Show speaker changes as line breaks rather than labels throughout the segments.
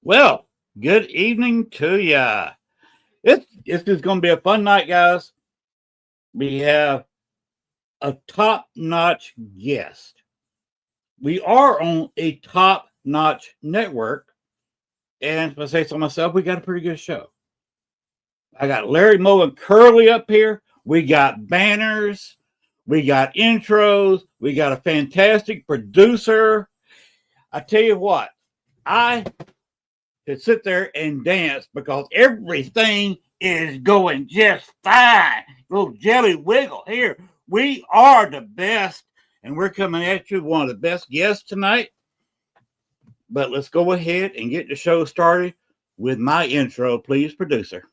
Well, good evening to ya. It's just going to be a fun night, guys. We have a top-notch guest. We are on a top-notch network, and if I say so myself, we got a pretty good show. I got Larry Moe and Curly up here. We got banners. We got intros. We got a fantastic producer. I tell you what, I could sit there and dance because everything is going just fine. Little jelly wiggle here. We are the best, and we're coming at you one of the best guests tonight. But let's go ahead and get the show started with my intro, please, producer.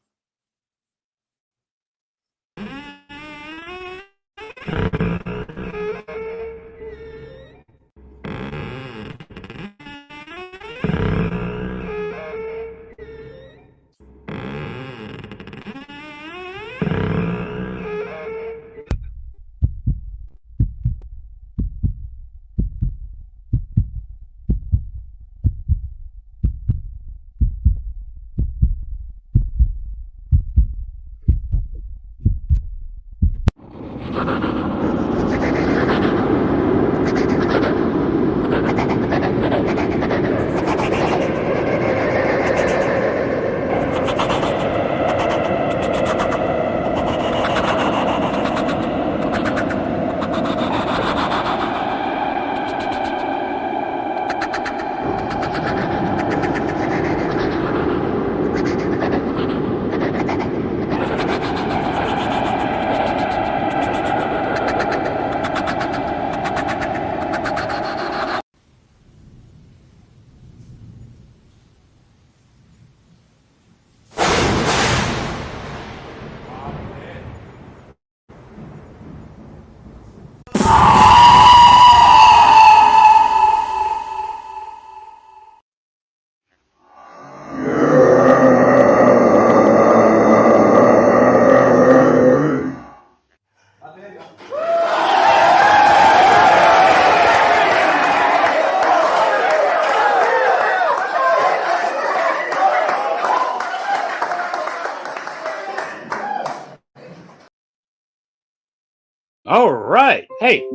All right. Hey,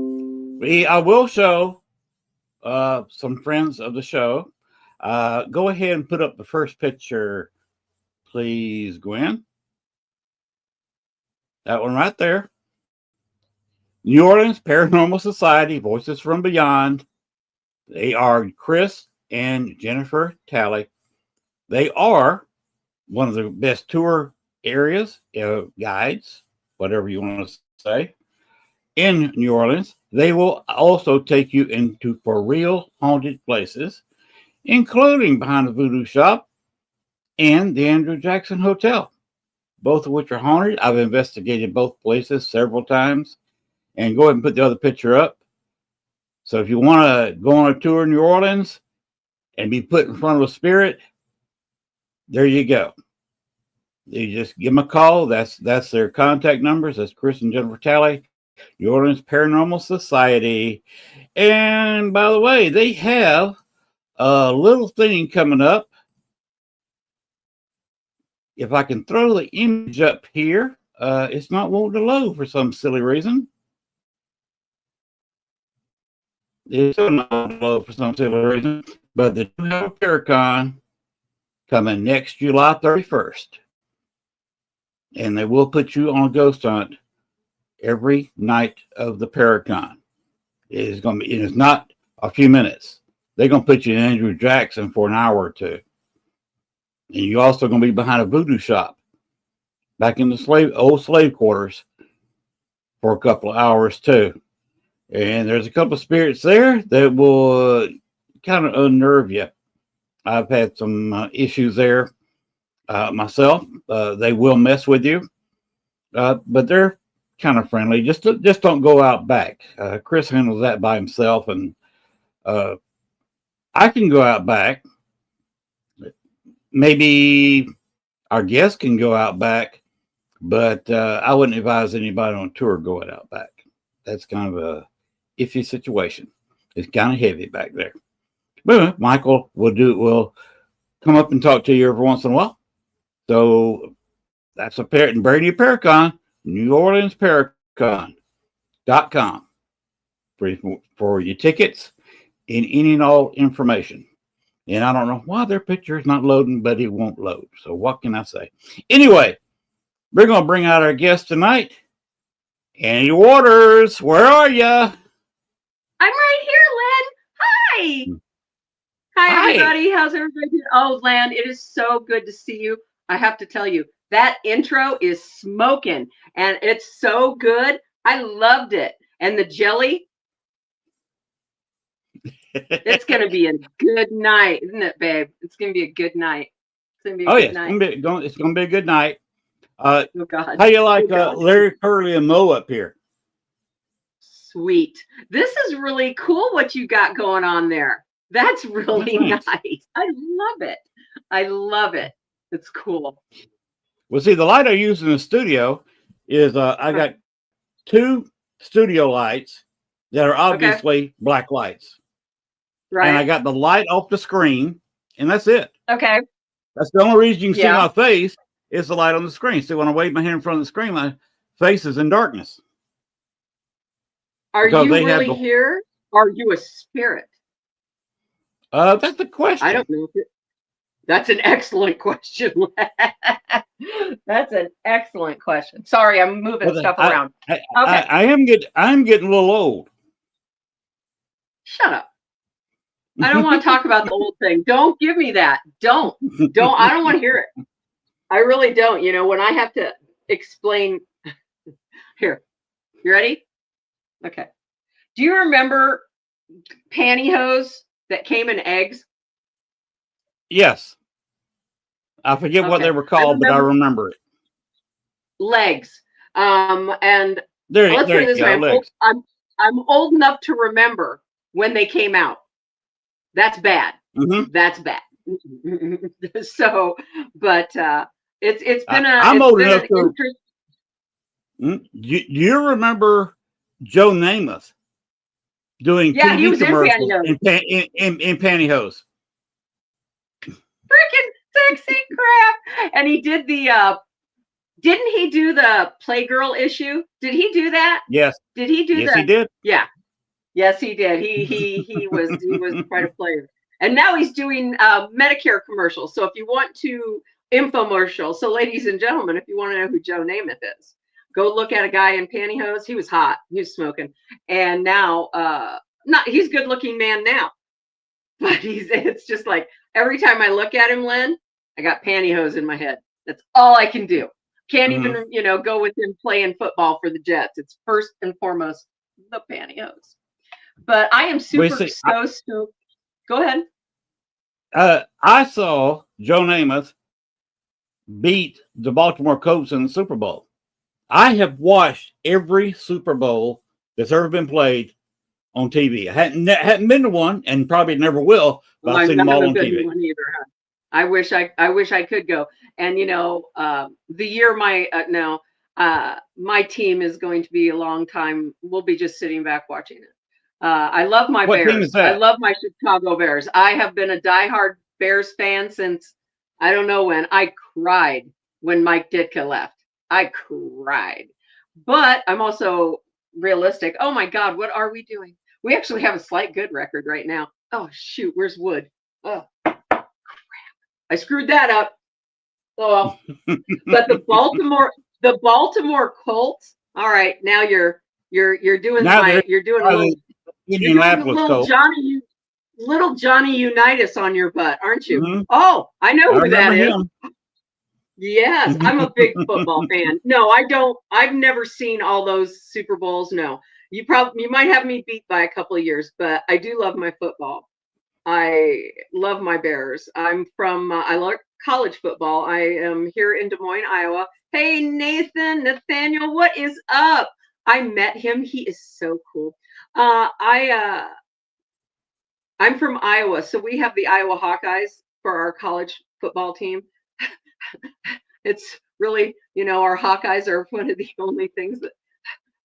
I will show some friends of the show. Go ahead and put up the first picture, please, Gwen. That one right there. New Orleans Paranormal Society, Voices from Beyond. They are Chris and Jennifer Talley. They are one of the best tour areas, guides, whatever you want to say, in New Orleans. They will also take you into for real haunted places, including behind the Voodoo Shop and the Andrew Jackson Hotel, both of which are haunted. I've investigated both places several times. And go ahead and put the other picture up. So if you want to go on a tour in New Orleans and be put in front of a spirit, there you go. You just give them a call. That's their contact numbers. That's Chris and Jennifer Talley, New Orleans Paranormal Society. And by the way, they have a little thing coming up. If I can throw the image up here, it's not wanting to load for some silly reason. It's still not low for some silly reason, but they do have a Paracon coming next July 31st. And they will put you on a ghost hunt every night of the Paracon. It is not a few minutes. They're going to put you in Andrew Jackson for an hour or two. And you're also going to be behind a Voodoo Shop back in the old slave quarters for a couple of hours too. And there's a couple of spirits there that will kind of unnerve you. I've had some issues there myself. They will mess with you, but they're kind of friendly. Just don't go out back. Chris handles that by himself, and I can go out back. Maybe our guests can go out back, but I wouldn't advise anybody on tour going out back. That's kind of a iffy situation. It's kind of heavy back there. But Michael will come up and talk to you every once in a while. So that's a Brady Paracon, New Orleans Paracon.com for your tickets and any and all information. And I don't know why their picture is not loading, but it won't load. So what can I say? Anyway, we're going to bring out our guest tonight. Annie Waters, where are you?
I'm right here, Len. Hi. Hi, everybody. How's everybody doing? Oh, Len, it is so good to see you. I have to tell you, that intro is smoking, and it's so good. I loved it. And the jelly, it's going to be a good night, isn't it, babe? It's going to be a good night. It's going to be a good night.
It's going to be a good night.
Oh, God.
How you like Larry, Curly, and Mo up here?
Sweet. This is really cool what you got going on there. That's really nice. I love it. I love it. It's cool.
Well, see, the light I use in the studio is I got 2 studio lights that are obviously black lights.
Right.
And I got the light off the screen, and that's it.
Okay.
That's the only reason you can see my face is the light on the screen. See, when I wave my hand in front of the screen, my face is in darkness.
Are you really here? Or are you a spirit?
That's the question.
I don't know. That's an excellent question. That's an excellent question. Sorry, I'm moving stuff around.
I am getting a little old.
Shut up. I don't want to talk about the old thing. Don't give me that. Don't. I don't want to hear it. I really don't. You know, when I have to explain. Here, you ready? Okay. Do you remember pantyhose that came in eggs?
Yes. I forget what they were called, but I remember it.
Legs. And let's put it this way. I'm old enough to remember when they came out. That's bad.
Mm-hmm.
That's bad. So, but it's been
I'm old enough to. Do you remember Joe Namath doing TV commercials in pantyhose?
Freaking sexy crap! And he did the. Didn't he do the Playgirl issue? Did he do that?
Yes.
Did he do that?
Yes, he did.
Yeah. Yes, he did. He was quite a player. And now he's doing Medicare commercials. So if you want to infomercial, so ladies and gentlemen, if you want to know who Joe Namath is, go look at a guy in pantyhose. He was hot. He was smoking. And now he's a good looking man now. But it's just like every time I look at him, Len, I got pantyhose in my head. That's all I can do. Can't even, go with him playing football for the Jets. It's first and foremost the pantyhose. But I am super stoked. Go ahead.
I saw Joe Namath beat the Baltimore Colts in the Super Bowl. I have watched every Super Bowl that's ever been played on TV. I hadn't been to one, and probably never will. But I've seen them all on TV.
Either, huh? I wish I could go. And the year my team is going to be a long time. We'll be just sitting back watching it. I love my Bears. Team is that? I love my Chicago Bears. I have been a diehard Bears fan since I don't know when. I cried when Mike Ditka left. I cried. But I'm also realistic. Oh my God, what are we doing? We actually have a slight good record right now. Oh shoot, where's Wood? Oh crap. I screwed that up. Oh well. But the Baltimore Colts. All right, now you're doing little Johnny Unitas on your butt, aren't you? Mm-hmm. Oh, I know who that is. Yes, I'm a big football fan. No, I don't. I've never seen all those Super Bowls. No, you might have me beat by a couple of years, but I do love my football. I love my Bears. I'm from. I love college football. I am here in Des Moines, Iowa. Hey, Nathaniel, what is up? I met him. He is so cool. I'm from Iowa, so we have the Iowa Hawkeyes for our college football team. It's really, our Hawkeyes are one of the only things that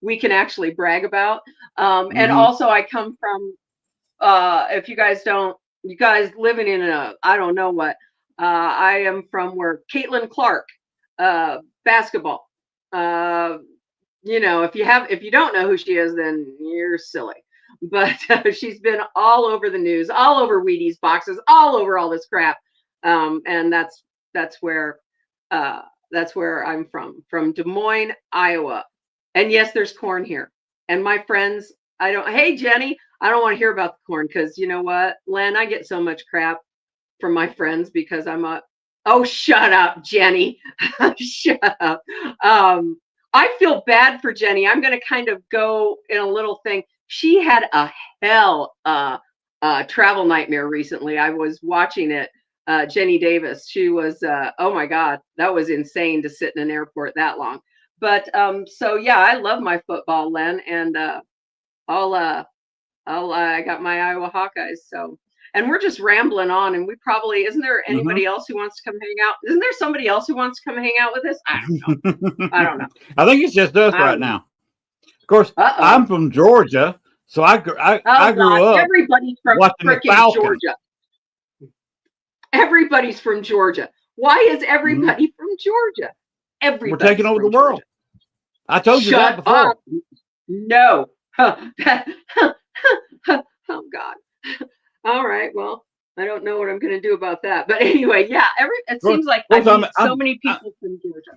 we can actually brag about. And also I come from, if you guys living in I don't know what, I am from where Caitlin Clark, basketball. If you don't know who she is, then you're silly. But she's been all over the news, all over Wheaties boxes, all over all this crap. And that's where I'm from Des Moines, Iowa. And yes, there's corn here. And my friends, hey Jenny, I don't want to hear about the corn because you know what, Len, I get so much crap from my friends because oh, shut up, Jenny. Shut up. I feel bad for Jenny. I'm going to kind of go in a little thing. She had a hell travel nightmare recently. I was watching it. Jenny Davis. She was, oh my God, that was insane to sit in an airport that long. But so yeah, I love my football, Len, and I got my Iowa Hawkeyes. So, and we're just rambling on, and isn't there anybody else who wants to come hang out? Isn't there somebody else who wants to come hang out with us? I don't know.
I think it's just us right now. Of course, I'm from Georgia, so I grew up.
Everybody's from freaking Georgia. Everybody's from Georgia. Why is everybody from Georgia?
We're taking over the world. I told you that before.
Up. No. Oh God. All right. Well, I don't know what I'm going to do about that. But anyway, yeah. It seems like I meet so many people from Georgia.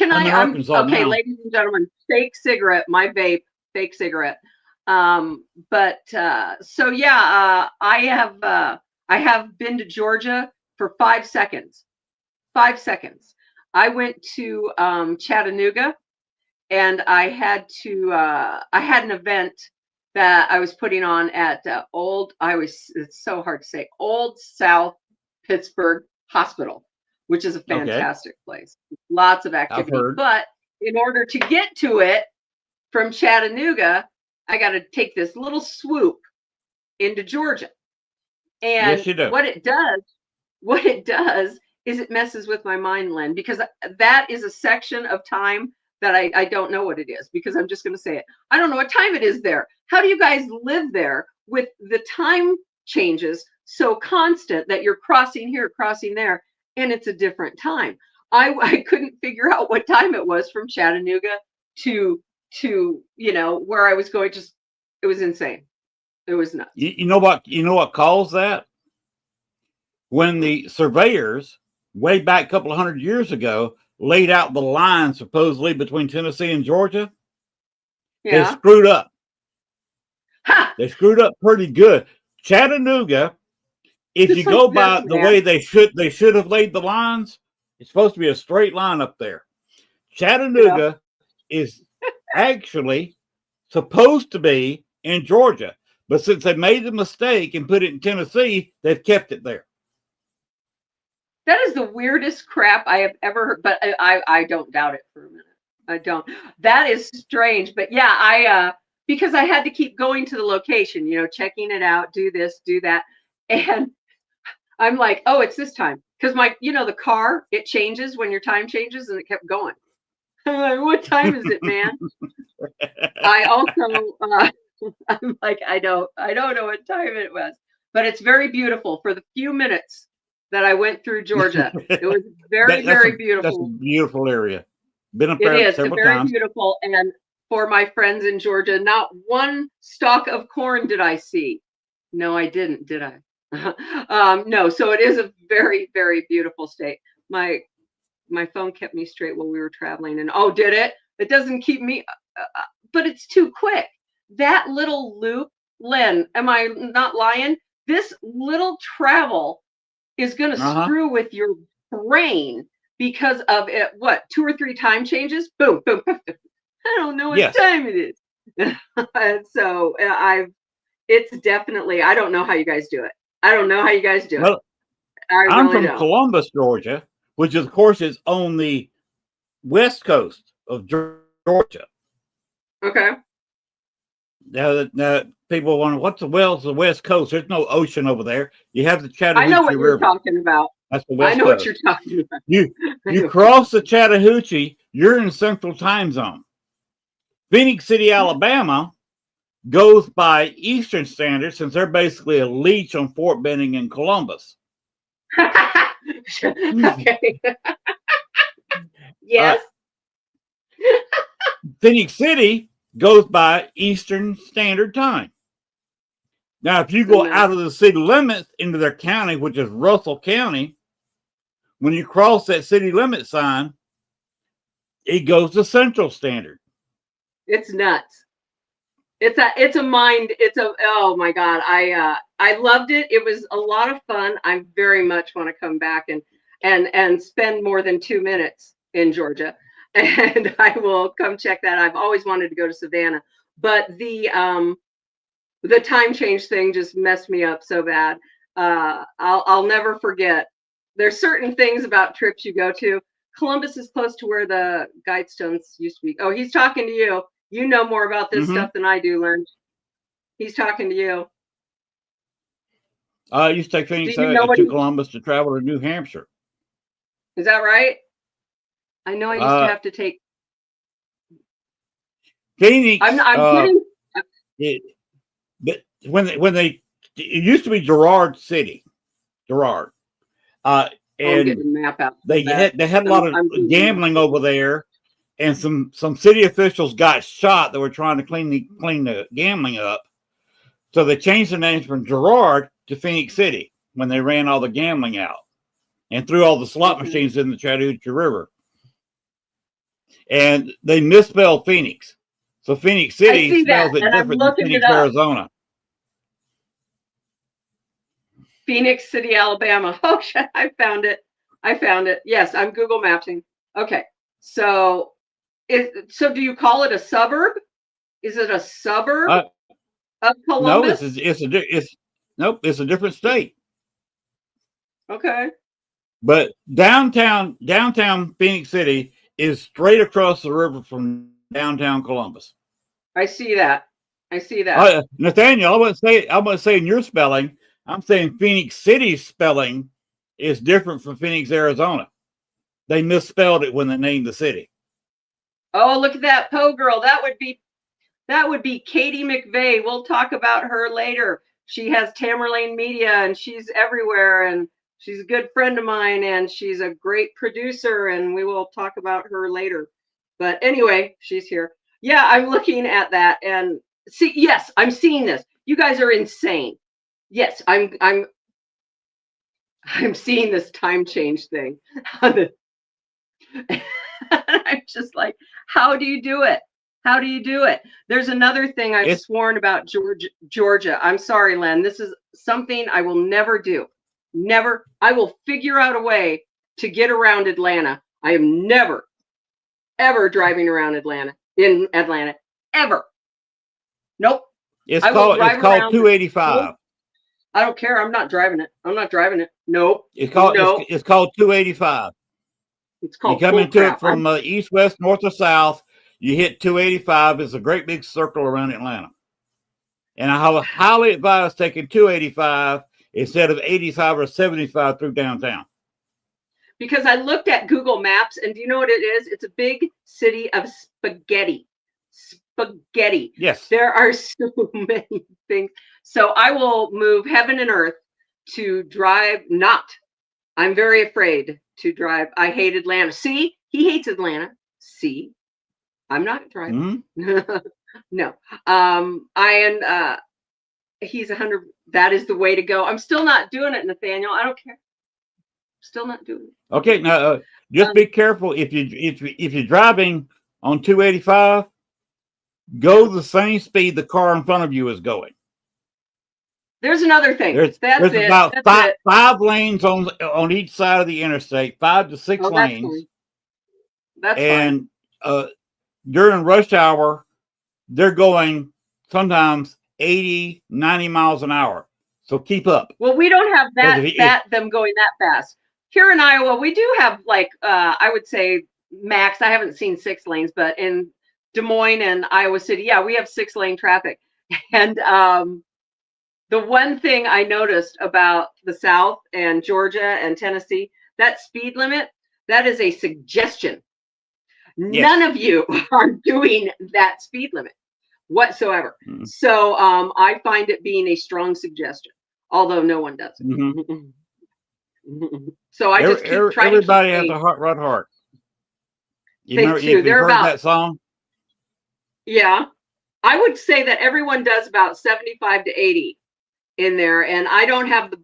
Okay, ladies and gentlemen, fake cigarette, my vape, fake cigarette. So yeah, I have been to Georgia for 5 seconds. 5 seconds. I went to Chattanooga, and I had an event that I was putting on at it's so hard to say, Old South Pittsburgh Hospital, which is a fantastic place. Lots of activity. But in order to get to it from Chattanooga, I got to take this little swoop into Georgia. And
yes, you do.
what it does is it messes with my mind, Len, because that is a section of time that I don't know what it is, because I'm just going to say it. I don't know what time it is there. How do you guys live there with the time changes so constant that you're crossing here, crossing there, and it's a different time? I couldn't figure out what time it was from Chattanooga to where I was going. It was insane. It was nuts.
You know what caused that? When the surveyors way back a couple of 100 years ago laid out the line supposedly between Tennessee and Georgia, they screwed up.
Ha!
They screwed up pretty good. Chattanooga, if you go by the way they should have laid the lines, it's supposed to be a straight line up there. Chattanooga is actually supposed to be in Georgia, but since they made the mistake and put it in Tennessee, they've kept it there.
That is the weirdest crap I have ever heard, but I don't doubt it for a minute. I don't. That is strange, but yeah, because I had to keep going to the location, checking it out, do this, do that, and I'm like, oh, it's this time, because the car, it changes when your time changes, and it kept going. I'm like, what time is it, man? I also, I'm like, I don't know what time it was, but it's very beautiful. For the few minutes that I went through Georgia, it was very beautiful.
That's a beautiful area. Been up
there
several times.
Beautiful. And for my friends in Georgia, not one stalk of corn did I see. No, I didn't, did I? No. So it is a very, very beautiful state. My phone kept me straight while we were traveling, and did it? It doesn't keep me, but it's too quick. That little loop, Len, am I not lying? This little travel is going to screw with your brain because of it. What, 2 or 3 time changes? Boom, boom, boom. I don't know what time it is. And so it's definitely, I don't know how you guys do it. Well,
I'm from Columbus, Georgia, which of course is on the west coast of Georgia.
Okay.
Now people wonder what's the west coast. There's no ocean over there. You have the Chattahoochee
River. I know what you're
River.
talking about.
That's the west coast.
What you're talking about.
You cross the Chattahoochee, you're in Central Time Zone. Phoenix City, Alabama goes by Eastern Standard since they're basically a leech on Fort Benning and Columbus.
Okay. Yes.
Phoenix City goes by Eastern Standard Time. Now, if you go out of the city limits into their county, which is Russell County, when you cross that city limit sign, it goes to Central Standard.
It's nuts. It's a mind. Oh my God. I loved it. It was a lot of fun. I very much want to come back and spend more than 2 minutes in Georgia. And I will come check that. I've always wanted to go to Savannah, but the time change thing just messed me up so bad. I'll never forget. There's certain things about trips you go to. Columbus is close to where the Guidestones used to be. Oh, he's talking to you. You know more about this stuff than I do, Len. He's talking to you.
I used to take Phoenix to Columbus to travel to New Hampshire.
Is that right? I know I used to have to take
Phoenix.
I'm
kidding. It used to be Girard City, Girard, and
map out
they had a lot of gambling over there, and some city officials got shot that were trying to clean the gambling up, so they changed the names from Girard to Phoenix City when they ran all the gambling out and threw all the slot machines in the Chattahoochee River, and they misspelled Phoenix. So Phoenix City spells it different than Phoenix, Arizona.
Phoenix City, Alabama. Oh, shit, I found it. Yes, I'm Google Mapping. Okay, so do you call it a suburb? Is it a suburb of Columbus?
No, it's a different state.
Okay.
But downtown Phoenix City is straight across the river from downtown Columbus.
I see that.
Nathaniel, I want to say in your spelling, I'm saying Phoenix City's spelling is different from Phoenix, Arizona. They misspelled it when they named the city.
Oh, look at that Poe girl. That would be Katie McVeigh. We'll talk about her later. She has Tamerlane Media and she's everywhere, and she's a good friend of mine, and she's a great producer, and we will talk about her later. But anyway, she's here. Yeah, I'm looking at that and yes, I'm seeing this. You guys are insane. Yes, I'm seeing this time change thing. I'm just like, how do you do it? How do you do it? There's another thing I've sworn about Georgia. I'm sorry, Len. This is something I will never do. Never. I will figure out a way to get around Atlanta. I am never, ever driving around Atlanta, ever. Nope.
It's called 285.
I don't care. I'm not driving it. Nope.
It's called 285.
It's called.
You come into it from east, west, north, or south. You hit 285. It's a great big circle around Atlanta. And I would highly advise taking 285 instead of 85 or 75 through downtown.
Because I looked at Google Maps, and do you know what it is? It's a big city of spaghetti. Spaghetti.
Yes.
There are so many things. So I will move heaven and earth to drive not. I'm very afraid to drive. I hate Atlanta. See, he hates Atlanta. See, I'm not driving. No. He's 100. That is the way to go. I'm still not doing it, Nathaniel. I don't care. Still not doing it.
Okay, now just be careful if you're driving on 285. Go the same speed the car in front of you is going.
There's another thing.
There's about five lanes on each side of the interstate, 5 to 6 lanes.
That's fine.
And during rush hour, they're going sometimes 80, 90 miles an hour. So keep up.
Well, we don't have them going that fast. Here in Iowa, we do have I would say max. I haven't seen 6 lanes, but in Des Moines and Iowa City, yeah, we have 6-lane traffic. And the one thing I noticed about the South and Georgia and Tennessee, that speed limit, that is a suggestion. Yes. None of you are doing that speed limit whatsoever. Mm-hmm. So I find it being a strong suggestion, although no one does it. Mm-hmm. So I just keep trying to
everybody has a hot rod heart.
They do.
You've heard that song?
Yeah. I would say that everyone does about 75 to 80 in there, and I don't have the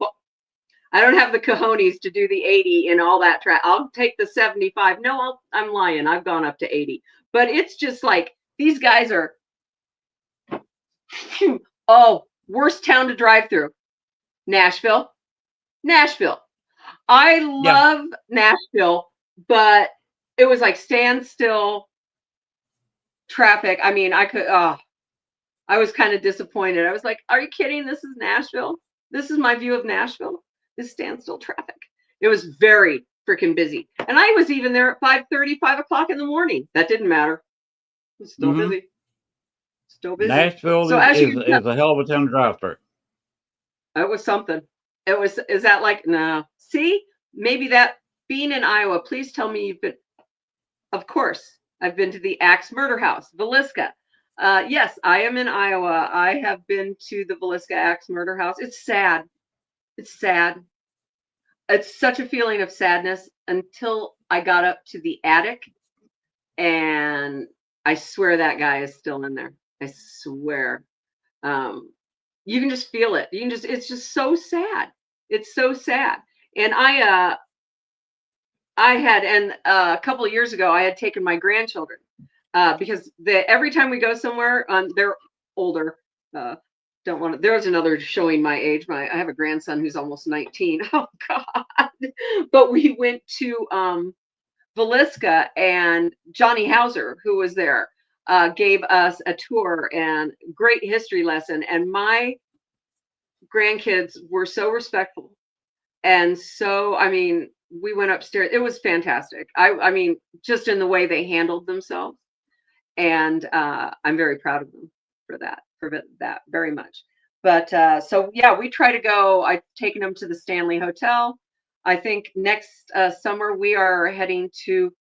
cojones to do the 80 and all that track. I'll take the 75. No, I'm lying. I've gone up to 80. But it's just like these guys are worst town to drive through. Nashville. I love Nashville, but it was like standstill traffic. I mean, I was kind of disappointed. I was like, are you kidding? This is Nashville. This is my view of Nashville. This standstill traffic. It was very freaking busy. And I was even there at 5:30, 5 o'clock in the morning. That didn't matter. It was still busy. Still busy.
Nashville is a hell of a town to drive through.
It was something. Is that like, no. See, maybe that being in Iowa, please tell me you've been, of course, I've been to the Axe Murder House, Villisca. Yes, I am in Iowa. I have been to the Villisca Axe Murder House. It's sad. It's sad. It's such a feeling of sadness until I got up to the attic, and I swear that guy is still in there. I swear. You can just feel it. It's just so sad. It's so sad. And a couple of years ago, I had taken my grandchildren because every time we go somewhere, they're older. Don't want to. There was another showing my age. I have a grandson who's almost 19. Oh God! But we went to Villisca, and Johnny Hauser, who was there, gave us a tour and great history lesson. And my grandkids were so respectful, and so we went upstairs. It was fantastic. I mean, just in the way they handled themselves, and I'm very proud of them for that very much. But so yeah, we try to go. I've taken them to the Stanley Hotel. I think next summer we are heading to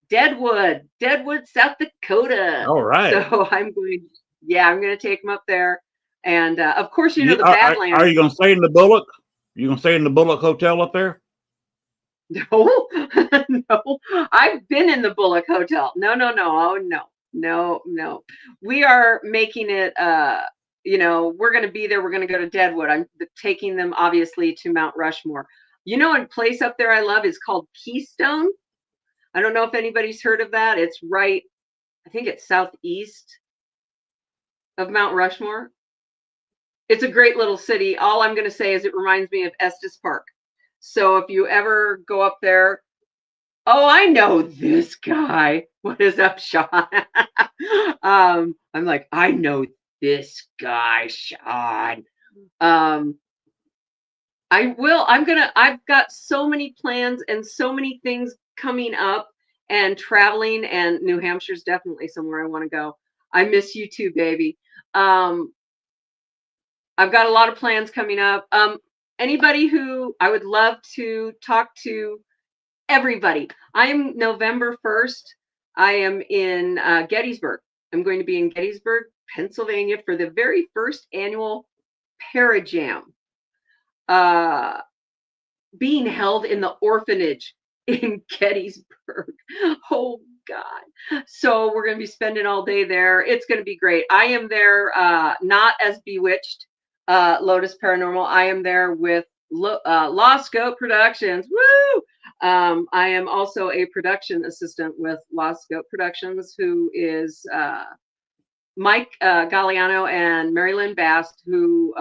Deadwood, South Dakota.
All right.
So I'm going to take them up there, and of course, the Badlands.
Are you going to stay in the Bullock? You going to stay in the Bullock Hotel up there?
No, no. I've been in the Bullock Hotel. No. Oh no. We are making it. We're going to be there. We're going to go to Deadwood. I'm taking them obviously to Mount Rushmore. A place up there I love is called Keystone. I don't know if anybody's heard of that. It's right, I think it's southeast of Mount Rushmore. It's a great little city. All I'm going to say is it reminds me of Estes Park. So if you ever go up there, I know this guy. What is up, Sean? I'm like, I know this guy, Sean. I've got so many plans and so many things coming up, and traveling, and New Hampshire's definitely somewhere I want to go. I miss you too, baby. I've got a lot of plans coming up. Anybody who I would love to talk to, everybody. I'm November 1st. I am in Gettysburg. I'm going to be in Gettysburg, Pennsylvania for the very first annual Parajam. Being held in the orphanage in Gettysburg. Oh God. So we're going to be spending all day there. It's going to be great. I am there not as Bewitched, Lotus Paranormal. I am there with Lost Scope Productions. Woo! I am also a production assistant with Lost Scope Productions, who is Mike Galliano and Mary Lynn Bast, who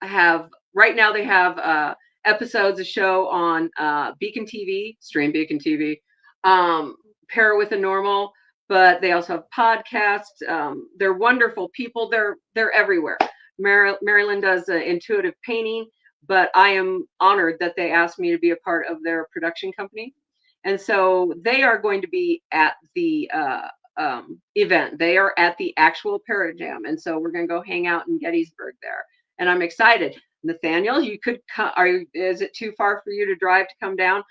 have right now they have episodes of show on Beacon TV, Stream Beacon TV, Para with a Normal, but they also have podcasts. They're wonderful people. They're everywhere. Marilyn does intuitive painting, but I am honored that they asked me to be a part of their production company. And so they are going to be at the event. They are at the actual Parajam. And so we're going to go hang out in Gettysburg there. And I'm excited. Nathaniel, you could come. Is it too far for you to drive to come down?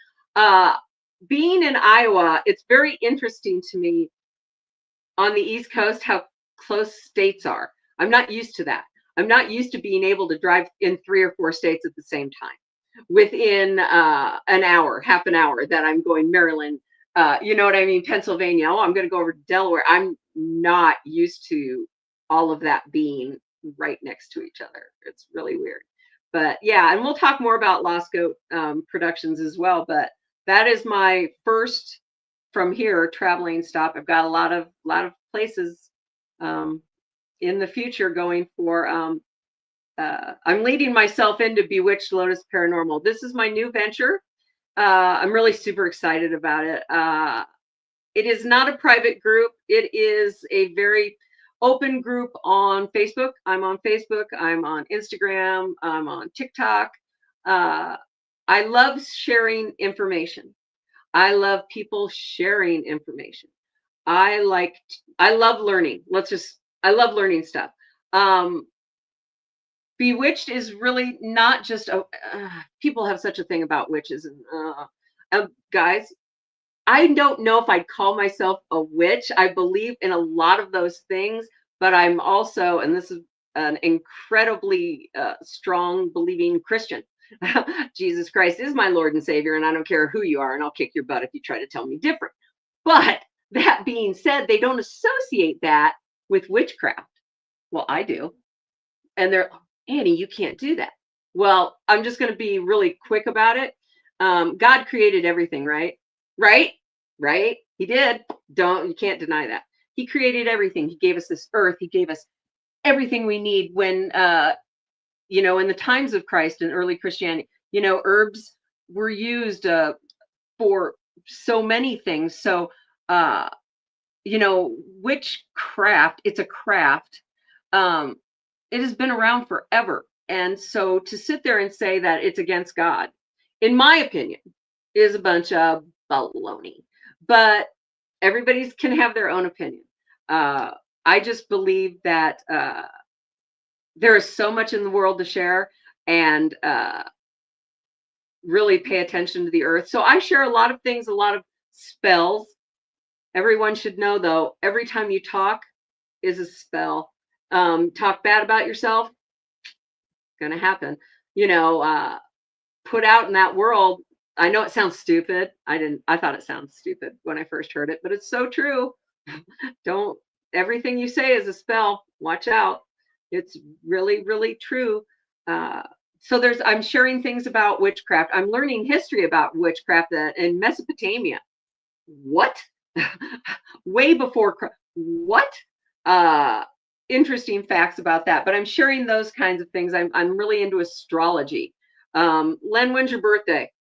Being in Iowa, it's very interesting to me on the East Coast how close states are. I'm not used to that. I'm not used to being able to drive in 3 or 4 states at the same time. within an hour, half an hour that I'm going Maryland. You know what I mean? Pennsylvania. Oh, I'm going to go over to Delaware. I'm not used to all of that being right next to each other. It's really weird. But yeah, and we'll talk more about Lost Goat Productions as well. But that is my first from here traveling stop. I've got a lot of places in the future going for. I'm leading myself into Bewitched, Lotus, Paranormal. This is my new venture. I'm really super excited about it. It is not a private group. It is a very open group on Facebook. I'm on Facebook. I'm on Instagram. I'm on TikTok. I love sharing information. I love people sharing information. I love learning. I love learning stuff. Bewitched is really not just people have such a thing about witches and guys, I don't know if I'd call myself a witch. I believe in a lot of those things, but I'm also, and this is an incredibly strong believing Christian. Jesus Christ is my Lord and Savior, and I don't care who you are, and I'll kick your butt if you try to tell me different. But that being said, they don't associate that with witchcraft. Well, I do. And they're, Annie, you can't do that. Well, I'm just going to be really quick about it. God created everything, right? Right? He did. You can't deny that. He created everything. He gave us this earth. He gave us everything we need when, in the times of Christ and early Christianity, herbs were used for so many things. So, witchcraft, it's a craft. It has been around forever. And so to sit there and say that it's against God, in my opinion, is a bunch of baloney. But everybody can have their own opinion. I just believe that there is so much in the world to share and really pay attention to the earth. So I share a lot of things, a lot of spells. Everyone should know, though, every time you talk is a spell. Talk bad about yourself, gonna happen. Put out in that world. I know it sounds stupid. I thought it sounds stupid when I first heard it, but it's so true. Don't, everything you say is a spell. Watch out. It's really, really true. So I'm sharing things about witchcraft. I'm learning history about witchcraft that in Mesopotamia. What? Way before what? Interesting facts about that, but I'm sharing those kinds of things. I'm really into astrology. Len, when's your birthday?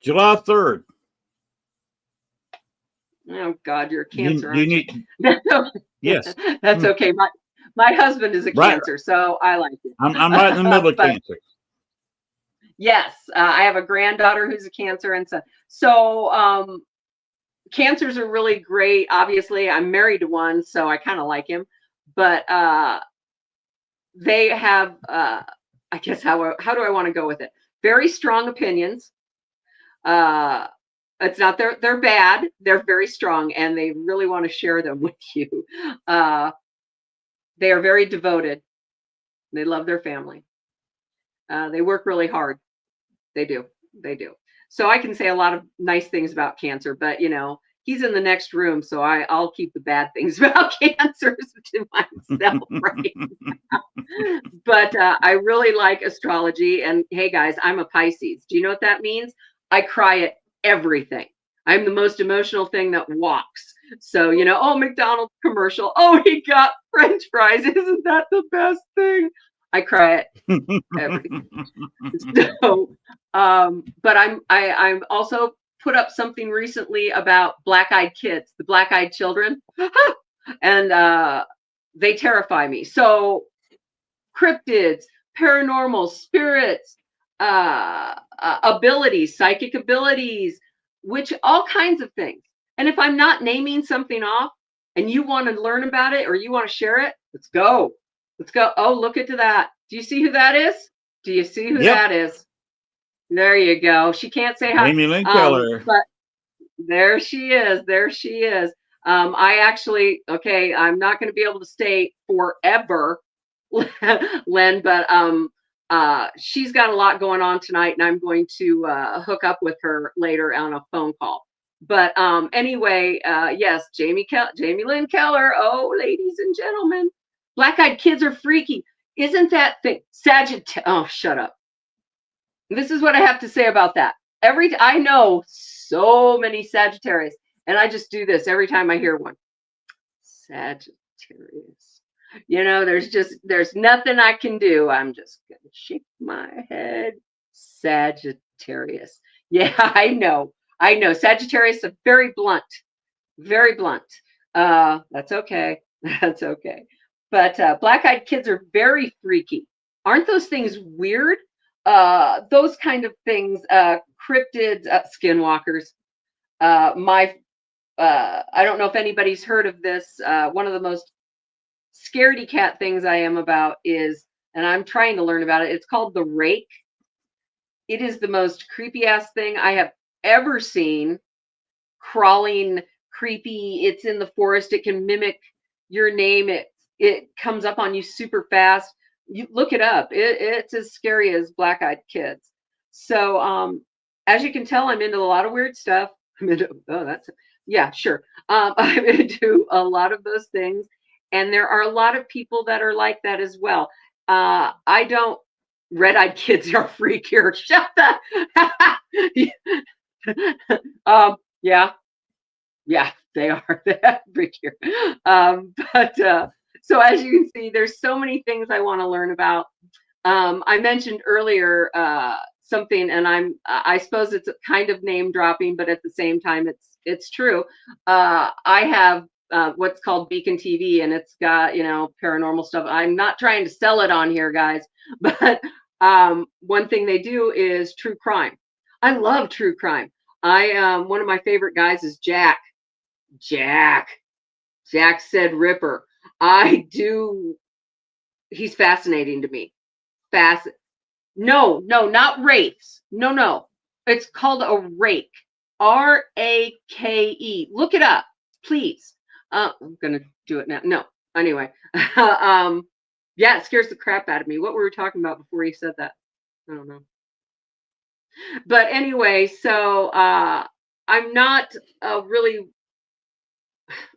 July 3rd.
Oh God, you're a Cancer,
you
aren't
need,
you?
Yes.
That's okay. My husband is a Cancer, so I like it.
I'm right in the middle of Cancer.
Yes, I have a granddaughter who's a Cancer, and so Cancers are really great. Obviously, I'm married to one, so I kind of like him. But they have, I guess, how do I want to go with it? Very strong opinions. It's not they're bad. They're very strong, and they really want to share them with you. They are very devoted. They love their family. They work really hard. They do. So I can say a lot of nice things about Cancer, but he's in the next room, so I'll keep the bad things about Cancers to myself right now. But I really like astrology. And hey, guys, I'm a Pisces. Do you know what that means? I cry at everything. I'm the most emotional thing that walks. So, oh, McDonald's commercial. Oh, he got French fries. Isn't that the best thing? I cry at everything. So, but I'm also put up something recently about black-eyed kids, the black-eyed children, and they terrify me. So cryptids, paranormal, spirits, abilities, psychic abilities, which all kinds of things. And if I'm not naming something off and you want to learn about it or you want to share it, let's go. Oh, look into that. Do you see who that is? That is? There you go. She can't say hi.
Amy Lynn Keller.
But there she is. I actually, I'm not going to be able to stay forever, Len, but she's got a lot going on tonight, and I'm going to hook up with her later on a phone call. But anyway, yes, Jamie Lynn Keller. Oh, ladies and gentlemen, black-eyed kids are freaky. Isn't that thing Sagittarius? Oh, shut up. This is what I have to say about that. I know so many Sagittarius, and I just do this every time I hear one. Sagittarius. You know, there's nothing I can do. I'm just gonna shake my head. Sagittarius. Yeah, I know. Sagittarius are very blunt. Very blunt. That's okay. That's okay. But black-eyed kids are very freaky. Aren't those things weird? Those kind of things, cryptids, skinwalkers. I don't know if anybody's heard of this. One of the most scaredy cat things I am about is, and I'm trying to learn about it, it's called the rake. It is the most creepy ass thing I have ever seen. Crawling, creepy. It's in the forest. It can mimic your name. It comes up on you super fast. You look it up. It's as scary as black-eyed kids. So as you can tell, I'm into a lot of weird stuff. I'm into a lot of those things. And there are a lot of people that are like that as well. I don't. Red-eyed kids are freakier. Shut the. Yeah, they are freakier. So as you can see, there's so many things I want to learn about. I mentioned earlier something, and I suppose it's kind of name dropping, but at the same time, it's true. I have what's called Beacon TV, and it's got, paranormal stuff. I'm not trying to sell it on here, guys, but one thing they do is true crime. I love true crime. One of my favorite guys is Jack said Ripper. He's fascinating to me. No, not wraiths. No. It's called a rake. R-A-K-E. Look it up, please. I'm gonna do it now. No, anyway. Yeah, it scares the crap out of me. What were we talking about before you said that? I don't know. But anyway, so I'm not really.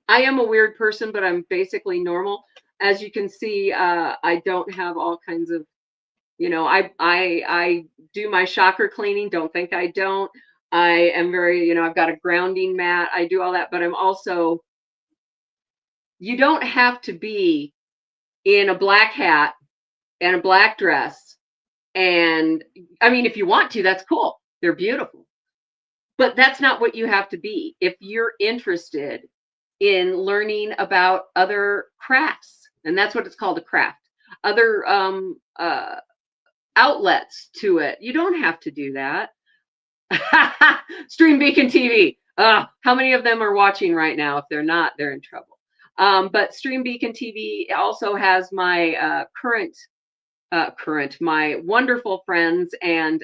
I am a weird person, but I'm basically normal. As you can see, I don't have all kinds of, I do my chakra cleaning. Don't think I don't. I am very, I've got a grounding mat. I do all that, but I'm also, you don't have to be in a black hat and a black dress. And I mean, if you want to, that's cool. They're beautiful. But that's not what you have to be. If you're interested in learning about other crafts, and that's what it's called, a craft, other outlets to it. You don't have to do that. Stream Beacon TV. How many of them are watching right now? If they're not, they're in trouble. But Stream Beacon TV also has my my wonderful friends and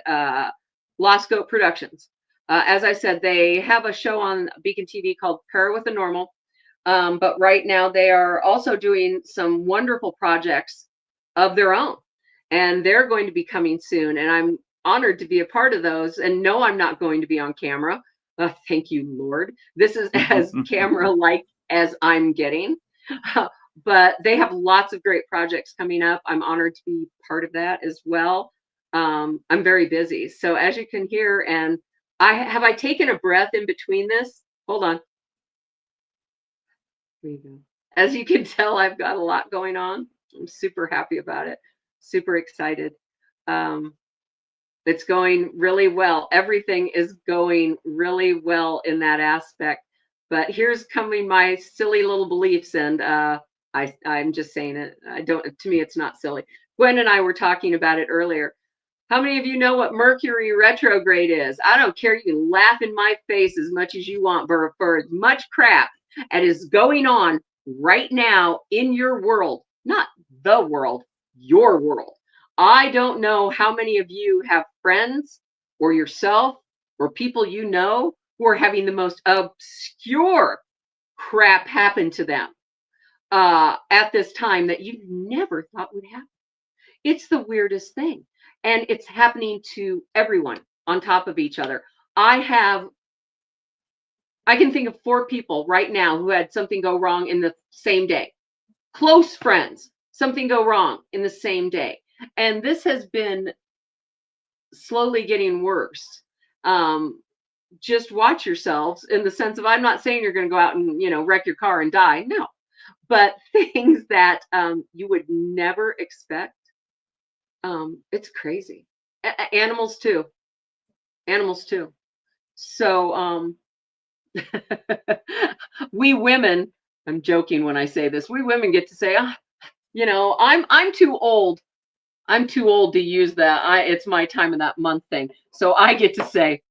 Lost Goat Productions. As I said, they have a show on Beacon TV called Paranormal. But right now they are also doing some wonderful projects of their own, and they're going to be coming soon. And I'm honored to be a part of those. And no, I'm not going to be on camera. Thank you, Lord. This is as camera-like as I'm getting. But they have lots of great projects coming up. I'm honored to be part of that as well. I'm very busy. So as you can hear, and I taken a breath in between this? Hold on. There you go. As you can tell, I've got a lot going on. I'm super happy about it. Super excited. It's going really well. Everything is going really well in that aspect. But here's coming my silly little beliefs, and I'm just saying it. To me, it's not silly. Gwen and I were talking about it earlier. How many of you know what Mercury retrograde is? I don't care. You can laugh in my face as much as you want for as much crap as is going on right now in your world. Not the world, your world. I don't know how many of you have friends or yourself or people you know who are having the most obscure crap happen to them at this time that you never thought would happen. It's the weirdest thing. And it's happening to everyone on top of each other. I can think of 4 people right now who had something go wrong in the same day. Close friends, something go wrong in the same day. And this has been slowly getting worse. Just watch yourselves, in the sense of, I'm not saying you're going to go out and, wreck your car and die. No, but things that you would never expect. It's crazy. Animals too. So we women, I'm joking when I say this, we women get to say, I'm too old. I'm too old to use that. It's my time of that month thing. So I get to say,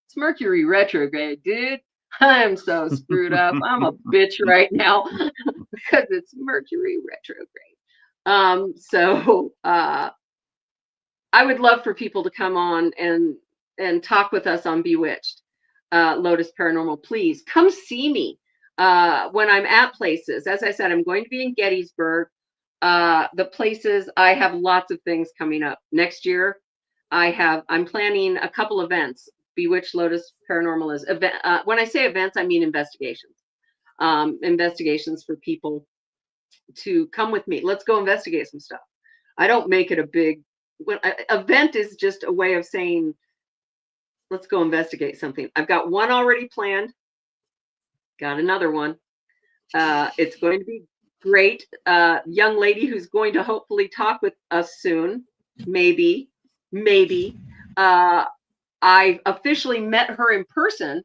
it's Mercury retrograde, dude. I'm so screwed up. I'm a bitch right now because it's Mercury retrograde. So I would love for people to come on and talk with us on Bewitched, Lotus Paranormal. Please come see me when I'm at places. As I said, I'm going to be in Gettysburg. The places, I have lots of things coming up next year. I'm planning a couple events. Bewitched Lotus Paranormal is event. When I say events, I mean investigations. Investigations for people to come with me. Let's go investigate some stuff. I don't make it a big event. Is just a way of saying, let's go investigate something. I've got one already planned. Got another one. It's going to be great. Young lady who's going to hopefully talk with us soon. Maybe. I officially met her in person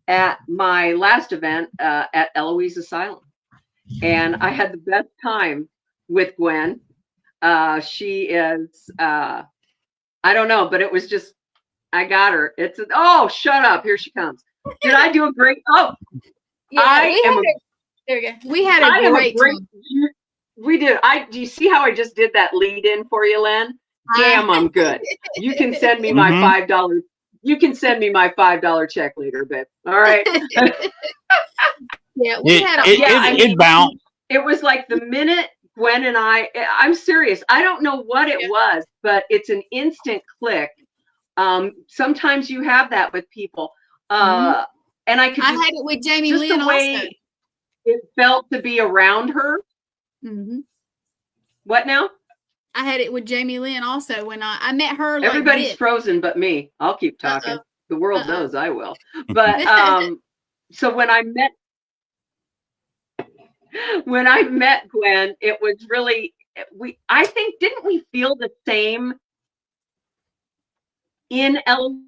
at my last event at Eloise Asylum. And I had the best time with Gwen. She is, I don't know, but it was just, I got her. Oh, shut up. Here she comes. Did I do a great,
yeah, there we go. We had a great time.
We did. Do you see how I just did that lead in for you, Len? Damn, I'm good. You can send me my $5. You can send me my $5 check later, babe. All right.
Yeah, we had
it bounced.
It was like the minute Gwen and I'm serious. I don't know what it was, but it's an instant click. Sometimes you have that with people. And I had
it with Jamie Lynn
the way
also.
It felt to be around her. What now?
I had it with Jamie Lynn also when I met her.
Everybody's frozen but me. I'll keep talking. The world knows I will. But so when I met Gwen, it was really, I think, didn't we feel the same in L?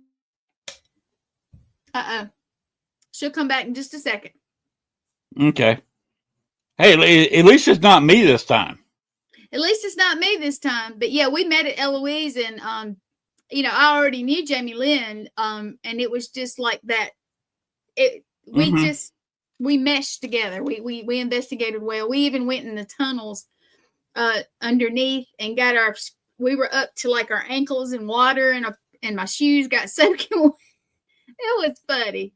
She'll come back in just a second.
Okay. Hey, at least it's not me this time.
At least it's not me this time. But yeah, we met at Eloise, and I already knew Jamie Lynn, and it was just like that. We meshed together. We investigated well. We even went in the tunnels underneath and we were up to like our ankles in water, and my shoes got soaking. It was funny.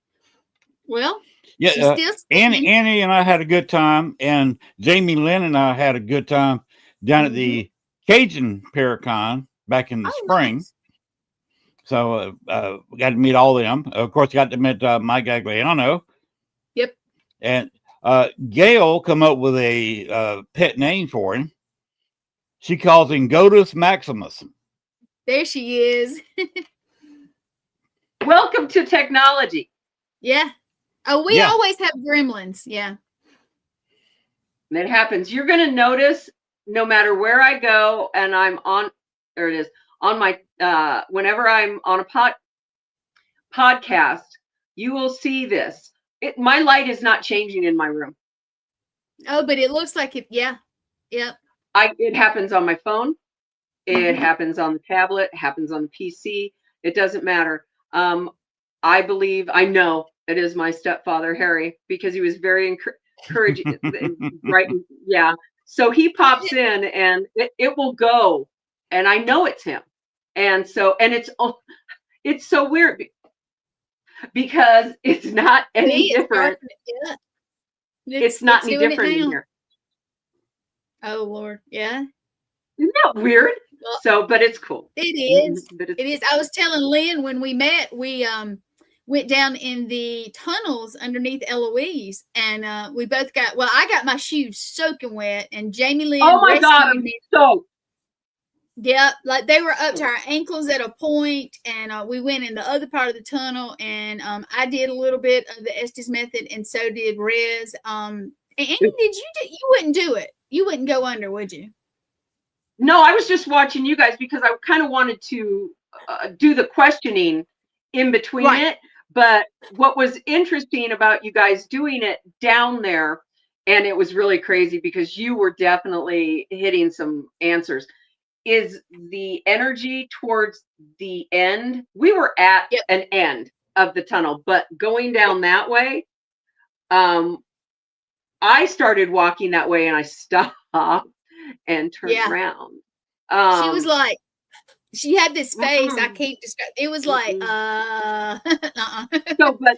Well,
yeah, Annie and I had a good time, and Jamie Lynn and I had a good time down at the Cajun Paracon back in the spring. Nice. So we got to meet all of them. Of course, got to meet Mike Gagliano.
Yep.
And Gail come up with a pet name for him. She calls him Godus Maximus.
There she is.
Welcome to technology.
Yeah. Oh, we always have gremlins. Yeah.
And it happens. You're going to notice no matter where I go, and I'm on, there it is, on my, whenever I'm on a podcast, you will see this. My light is not changing in my room.
Oh, but it looks like it. Yeah. Yep.
It happens on my phone. It happens on the tablet. It happens on the PC. It doesn't matter. I know it is my stepfather, Harry, because he was very encouraging. Right. Yeah. So he pops in and it will go. And I know it's him. And so, and it's so weird because it's not any different. It's not any different in here.
Oh, Lord. Yeah.
Isn't that weird?
Well,
So, but it's cool.
It is. It is. I was telling Len when we met, we went down in the tunnels underneath Eloise, and we both got. Well, I got my shoes soaking wet, and Jamie Lynn.
Oh my God, I'm soaked.
Yeah, like they were up to our ankles at a point, and we went in the other part of the tunnel, and I did a little bit of the Estes method, and so did Rez. And Annie, you wouldn't do it? You wouldn't go under, would you?
No, I was just watching you guys because I kind of wanted to do the questioning in between it. But what was interesting about you guys doing it down there, and it was really crazy because you were definitely hitting some answers, is the energy towards the end. We were at an end of the tunnel, but going down that way, I started walking that way and I stopped and turned around.
She was like, she had this face. I can't describe. It was like,
So, but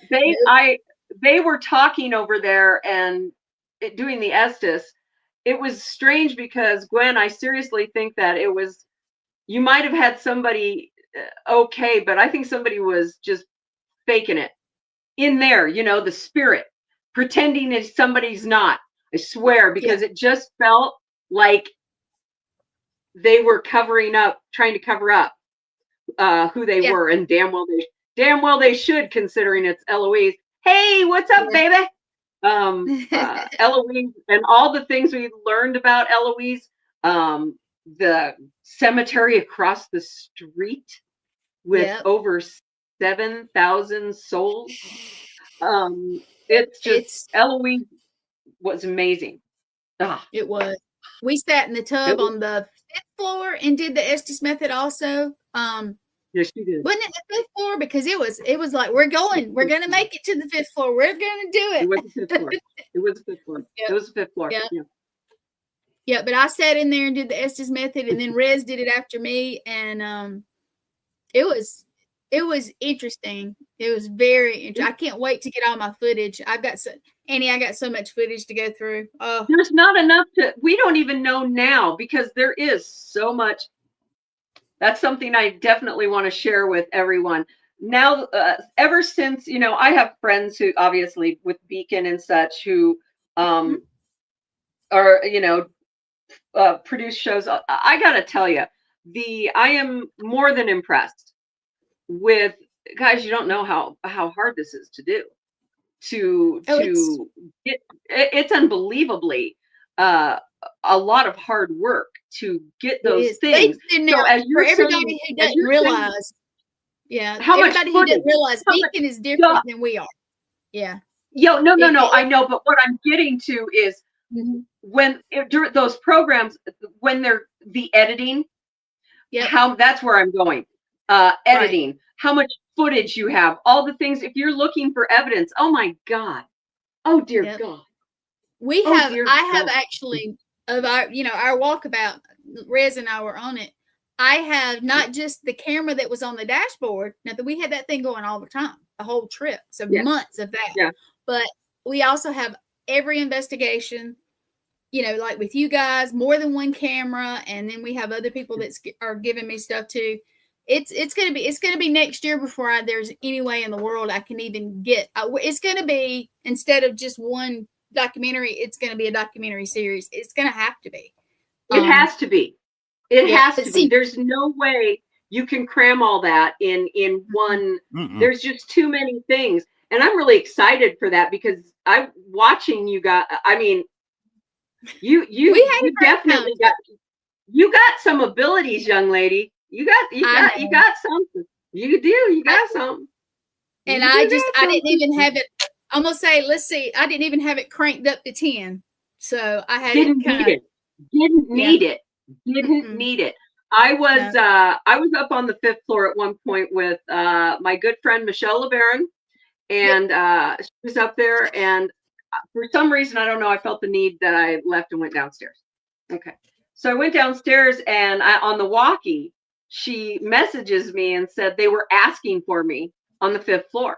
they were talking over there and doing the Estes. It was strange because Gwen, I seriously think that it was, you might have had somebody okay, but I think somebody was just faking it in there, you know, the spirit, pretending that somebody's not. I swear, because it just felt like they were covering up, trying to cover up who they were, and damn well they should, considering it's Eloise. Hey, what's up, baby? Eloise, and all the things we learned about Eloise, the cemetery across the street with over 7,000 souls. It's Eloise was amazing.
It was. We sat in the tub on the 5th floor and did the Estes method also.
Yes, you did.
Wasn't it the 5th floor? Because it was like, we're going to make it to the 5th floor. We're going to do it.
It was the 5th floor. It was the 5th floor. It was the 5th floor.
Yeah, but I sat in there and did the Estes method, and then Rez did it after me, and it was interesting. It was very interesting. I can't wait to get all my footage. I got so much footage to go through. Oh,
there's not enough we don't even know now because there is so much. That's something I definitely want to share with everyone. Now, ever since, you know, I have friends who obviously with Beacon and such who are, you know, produce shows. I got to tell you, I am more than impressed with, guys, you don't know how hard this is to do. It's unbelievably a lot of hard work to get those things.
So as for everybody who doesn't realize,
how
everybody who doesn't realize Beacon is different than we are. Yeah.
No. I know, but what I'm getting to is when during those programs, when they're the editing, that's where I'm going. Editing, how much footage you have, all the things. If you're looking for evidence, oh my God, oh dear God.
I have actually, of our, you know, our walkabout, Rez and I were on it. I have not just the camera that was on the dashboard. Now that we had that thing going all the time, the whole trip, so months of that. But we also have every investigation, you know, like with you guys, more than one camera, and then we have other people that are giving me stuff too. It's gonna be next year before there's any way in the world I can even get. It's gonna be, instead of just one documentary, it's gonna be a documentary series. It's gonna have to be.
It has to be. It has to be. There's no way you can cram all that in one. There's just too many things, and I'm really excited for that because I'm watching you guys. I mean, you definitely got some abilities, young lady. You got something. You do. You got something.
And I didn't even have it. I'm gonna say, let's see. I didn't even have it cranked up to 10, so I had
Didn't need it. I was up on the 5th floor at one point with my good friend Michelle LeBaron, and she was up there, and for some reason, I don't know, I felt the need that I left and went downstairs. Okay, so I went downstairs, and on the walkie, she messages me and said they were asking for me on the 5th floor.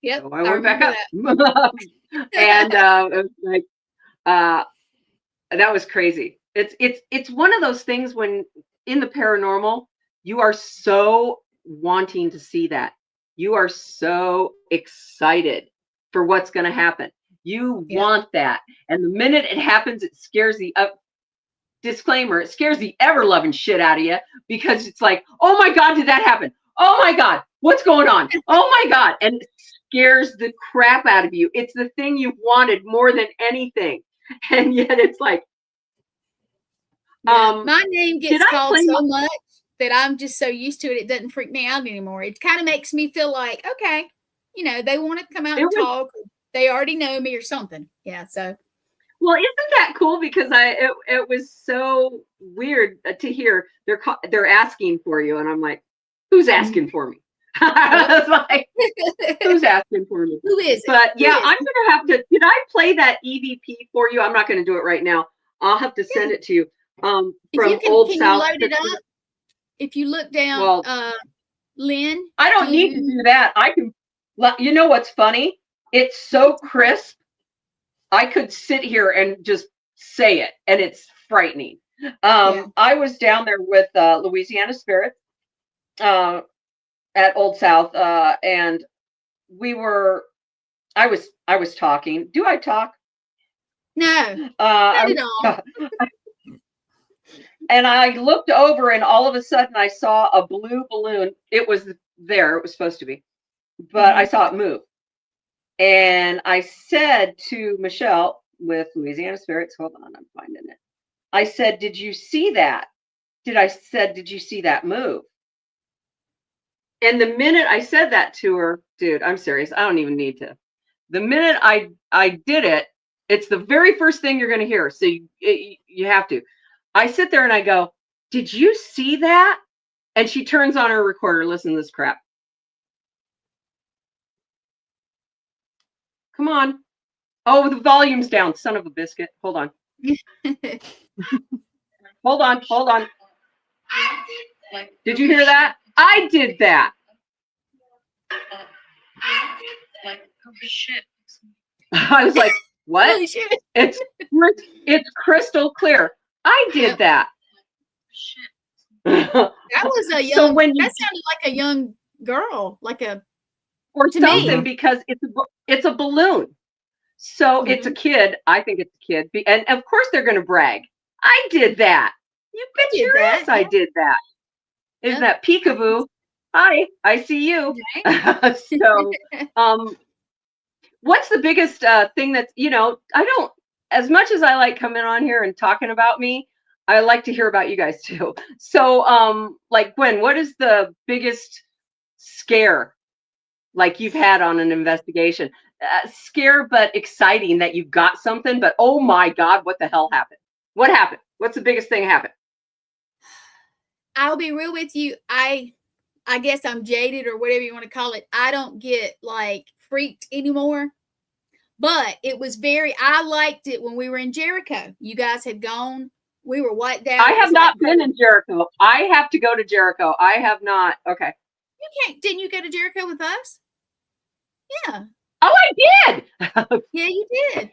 Yep.
So I went back up. And it was like, that was crazy. It's one of those things when in the paranormal, you are so wanting to see that. You are so excited for what's going to happen. You want that. And the minute it happens, it scares the disclaimer, it scares the ever-loving shit out of you because it's like, oh my God, did that happen? Oh my God, what's going on? Oh my God. And it scares the crap out of you. It's the thing you've wanted more than anything. And yet it's like,
my name gets called so much that I'm just so used to it, it doesn't freak me out anymore. It kind of makes me feel like, okay, you know, they want to come out and talk. They already know me or something. Yeah, so.
Well, isn't that cool? Because it was so weird to hear they're asking for you, and I'm like, who's asking for me? I was like, who's asking for me?
Who is it?
But yeah, I'm gonna have to. Did I play that EVP for you? I'm not gonna do it right now. I'll have to send it to you. From Old South.
Load it up? If you look down, Len.
I don't need to do that. I can. You know what's funny? It's so crisp. I could sit here and just say it, and it's frightening. I was down there with Louisiana Spirits at Old South, and we were. I was talking. Do I talk?
No, not at all.
And I looked over, and all of a sudden, I saw a blue balloon. It was there. It was supposed to be, but I saw it move. And I said to Michelle with Louisiana Spirits, hold on, I'm finding it. I said, did you see that? Did you see that move? And the minute I said that to her, dude, I'm serious. I don't even need to. The minute I did it, it's the very first thing you're going to hear. So you have to. I sit there and I go, did you see that? And she turns on her recorder. Listen to this crap. Come on. Oh, the volume's down. Son of a biscuit. Hold on. Hold on. Did you hear that? I did that.
Oh shit.
I was like, what? It's crystal clear. I did that.
Shit.
That was a young. So that sounded like a young girl, like a
or something, because it's a balloon. So it's a kid. I think it's a kid, and of course they're going to brag. I did that. You bet your ass I did that. Isn't that peekaboo? Hi, I see you. So, what's the biggest thing that's, I don't, as much as I like coming on here and talking about me, I like to hear about you guys too. So, like Gwen, what is the biggest scare like you've had on an investigation? Scare, but exciting that you got something, but oh my God, what the hell happened? What happened? What's the biggest thing happened?
I'll be real with you. I guess I'm jaded or whatever you want to call it. I don't get like freaked anymore, but it was I liked it when we were in Jericho. You guys had gone. We were wiped out.
I have not been in Jericho. I have to go to Jericho. I have not. Okay.
You can't. Didn't you go to Jericho with us? Yeah.
Oh, I did.
Yeah, you did.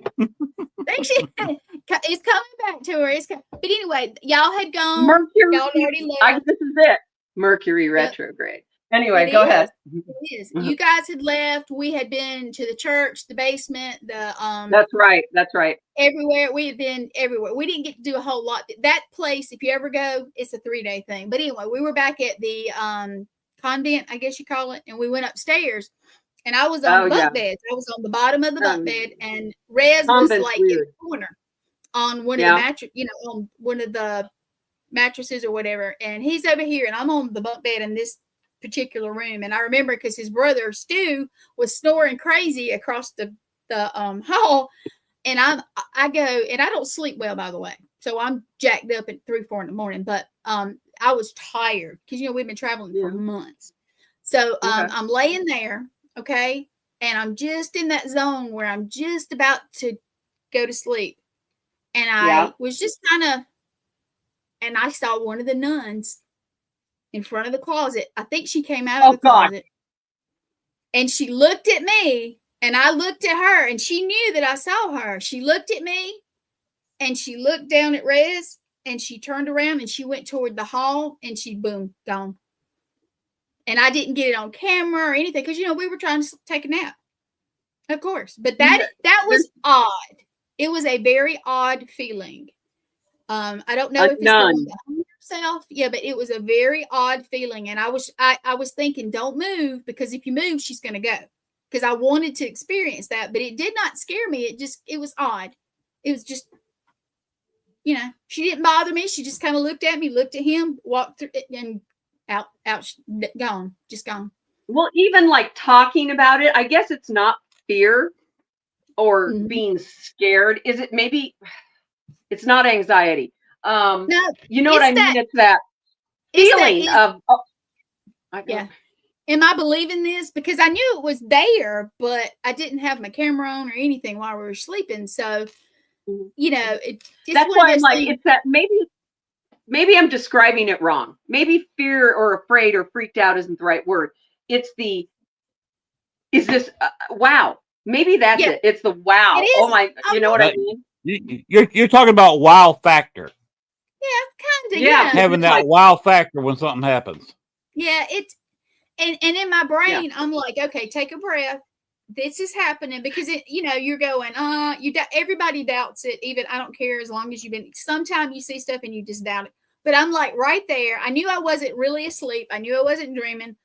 It's coming back to her. But anyway, y'all had gone.
Mercury.
Y'all already left.
This is it. Mercury retrograde. Anyway, go ahead.
It is. You guys had left. We had been to the church, the basement,
That's right.
Everywhere. We had been everywhere. We didn't get to do a whole lot. That place, if you ever go, it's a 3-day thing. But anyway, we were back at the convent, I guess you call it, and we went upstairs. And I was on bunk beds. I was on the bottom of the bunk bed, and Rez was like in the corner on one of the mattress, on one of the mattresses or whatever. And he's over here, and I'm on the bunk bed in this particular room. And I remember because his brother Stu was snoring crazy across the hall. And I go, and I don't sleep well, by the way. So I'm jacked up at 3-4 in the morning. But I was tired because we've been traveling for months. So I'm laying there. Okay. And I'm just in that zone where I'm just about to go to sleep. And I was just and I saw one of the nuns in front of the closet. I think she came out of the closet. And she looked at me, and I looked at her, and she knew that I saw her. She looked at me, and she looked down at Rez, and she turned around and she went toward the hall and she boom, gone. And I didn't get it on camera or anything because, we were trying to take a nap, of course. But that was odd. It was a very odd feeling. I don't know if it's going to hung herself. Yeah, but it was a very odd feeling. And I was thinking, don't move, because if you move, she's going to go. Because I wanted to experience that, but it did not scare me. It was odd. It was just, she didn't bother me. She just kind of looked at me, looked at him, walked through it, and out, gone, just gone.
Well, even like talking about it, I guess it's not fear or being scared. Is it maybe it's not anxiety?
No,
you know what I mean? It's that feeling of,
yeah. Am I believing this? Because I knew it was there, but I didn't have my camera on or anything while we were sleeping. So,
that's why I'm like, it's that maybe I'm describing it wrong. Maybe fear or afraid or freaked out isn't the right word. It's is this, wow. Maybe that's it. It's the wow. Oh my, you know what I mean?
You're talking about wow factor.
Yeah, kind of.
Yeah.
Having that wow factor when something happens.
Yeah, and in my brain, I'm like, okay, take a breath. This is happening because you're going, everybody doubts it. Even I don't care as long as sometimes you see stuff and you just doubt it. But I'm like right there. I knew I wasn't really asleep. I knew I wasn't dreaming.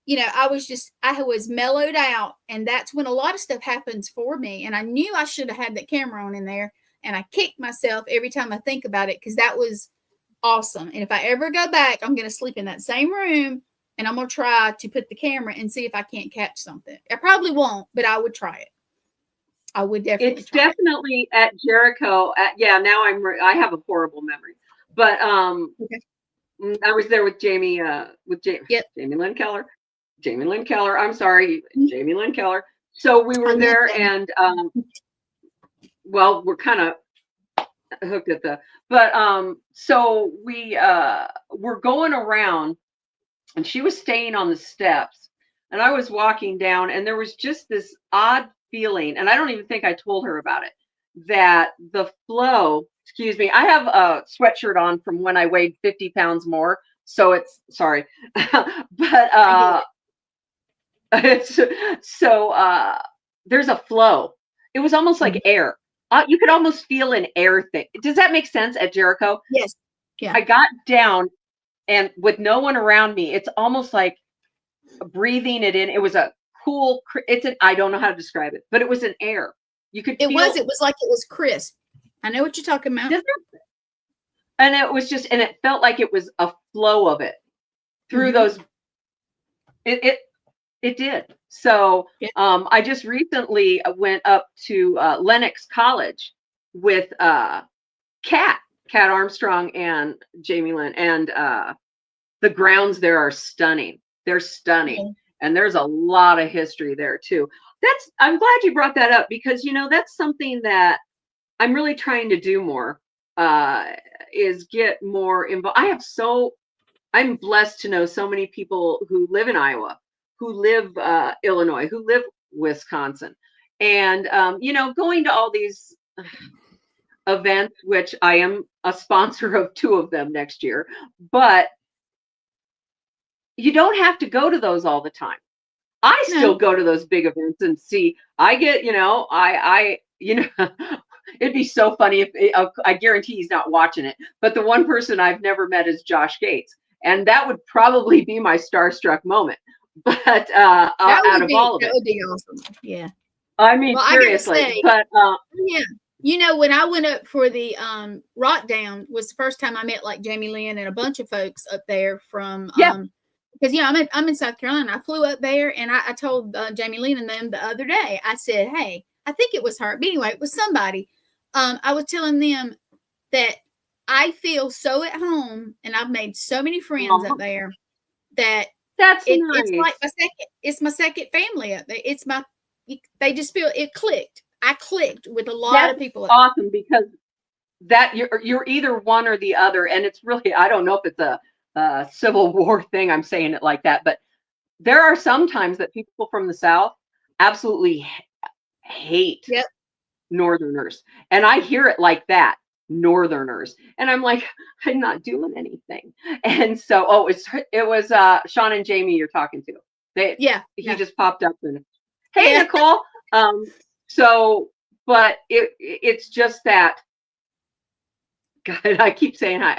I was mellowed out. And that's when a lot of stuff happens for me. And I knew I should have had that camera on in there. And I kick myself every time I think about it because that was awesome. And if I ever go back, I'm going to sleep in that same room. And I'm going to try to put the camera and see if I can't catch something. I probably won't, but I would try it. I would definitely
It's definitely at Jericho. Now I have a horrible memory. But okay. I was there with Jamie, Jamie Lynn Keller. Jamie Lynn Keller. I'm sorry, Jamie Lynn Keller. So we were there and, we're kind of hooked at so we were going around. And she was staying on the steps and I was walking down and there was just this odd feeling. And I don't even think I told her about it, that the flow, excuse me, I have a sweatshirt on from when I weighed 50 pounds more. So it's sorry, but there's a flow. It was almost like air. You could almost feel an air thing. Does that make sense at Jericho?
Yes. Yeah.
I got down. And with no one around me, it's almost like breathing it in. It was a cool, I don't know how to describe it, but it was an air. You could feel.
It was like it was crisp. I know what you're talking about.
And it was and it felt like it was a flow of it through those. It did. So I just recently went up to Lenox College with Kat Armstrong and Jamie Lynn, and the grounds there are stunning. They're stunning. And there's a lot of history there too. I'm glad you brought that up because, that's something that I'm really trying to do more, is get more involved. I'm blessed to know so many people who live in Iowa, who live Illinois, who live Wisconsin. And, going to all these events, which I am a sponsor of 2 of them next year, but you don't have to go to those all the time. I still go to those big events and see. I get, it'd be so funny if I guarantee he's not watching it. But the one person I've never met is Josh Gates, and that would probably be my starstruck moment. But out of all of it,
that would be awesome. Yeah.
I mean, seriously. But
when I went up for the Rock Down was the first time I met like Jamie Lynn and a bunch of folks up there from because I'm in South Carolina. I flew up there and I told Jamie Lynn and them the other day. I said, hey, I think it was her, but anyway, it was somebody. I was telling them that I feel so at home and I've made so many friends up there that
nice.
It's like my second family up there. They just feel it clicked. I clicked with a lot of people.
Awesome, because that you're either one or the other, and it's really, I don't know if it's a Civil War thing. I'm saying it like that, but there are some times that people from the South absolutely hate Northerners, and I hear it like that. Northerners. And I'm like, I'm not doing anything. And so, it was Sean and Jamie you're talking to. He just popped up and, hey, Nicole. But it's just that, God, I keep saying hi.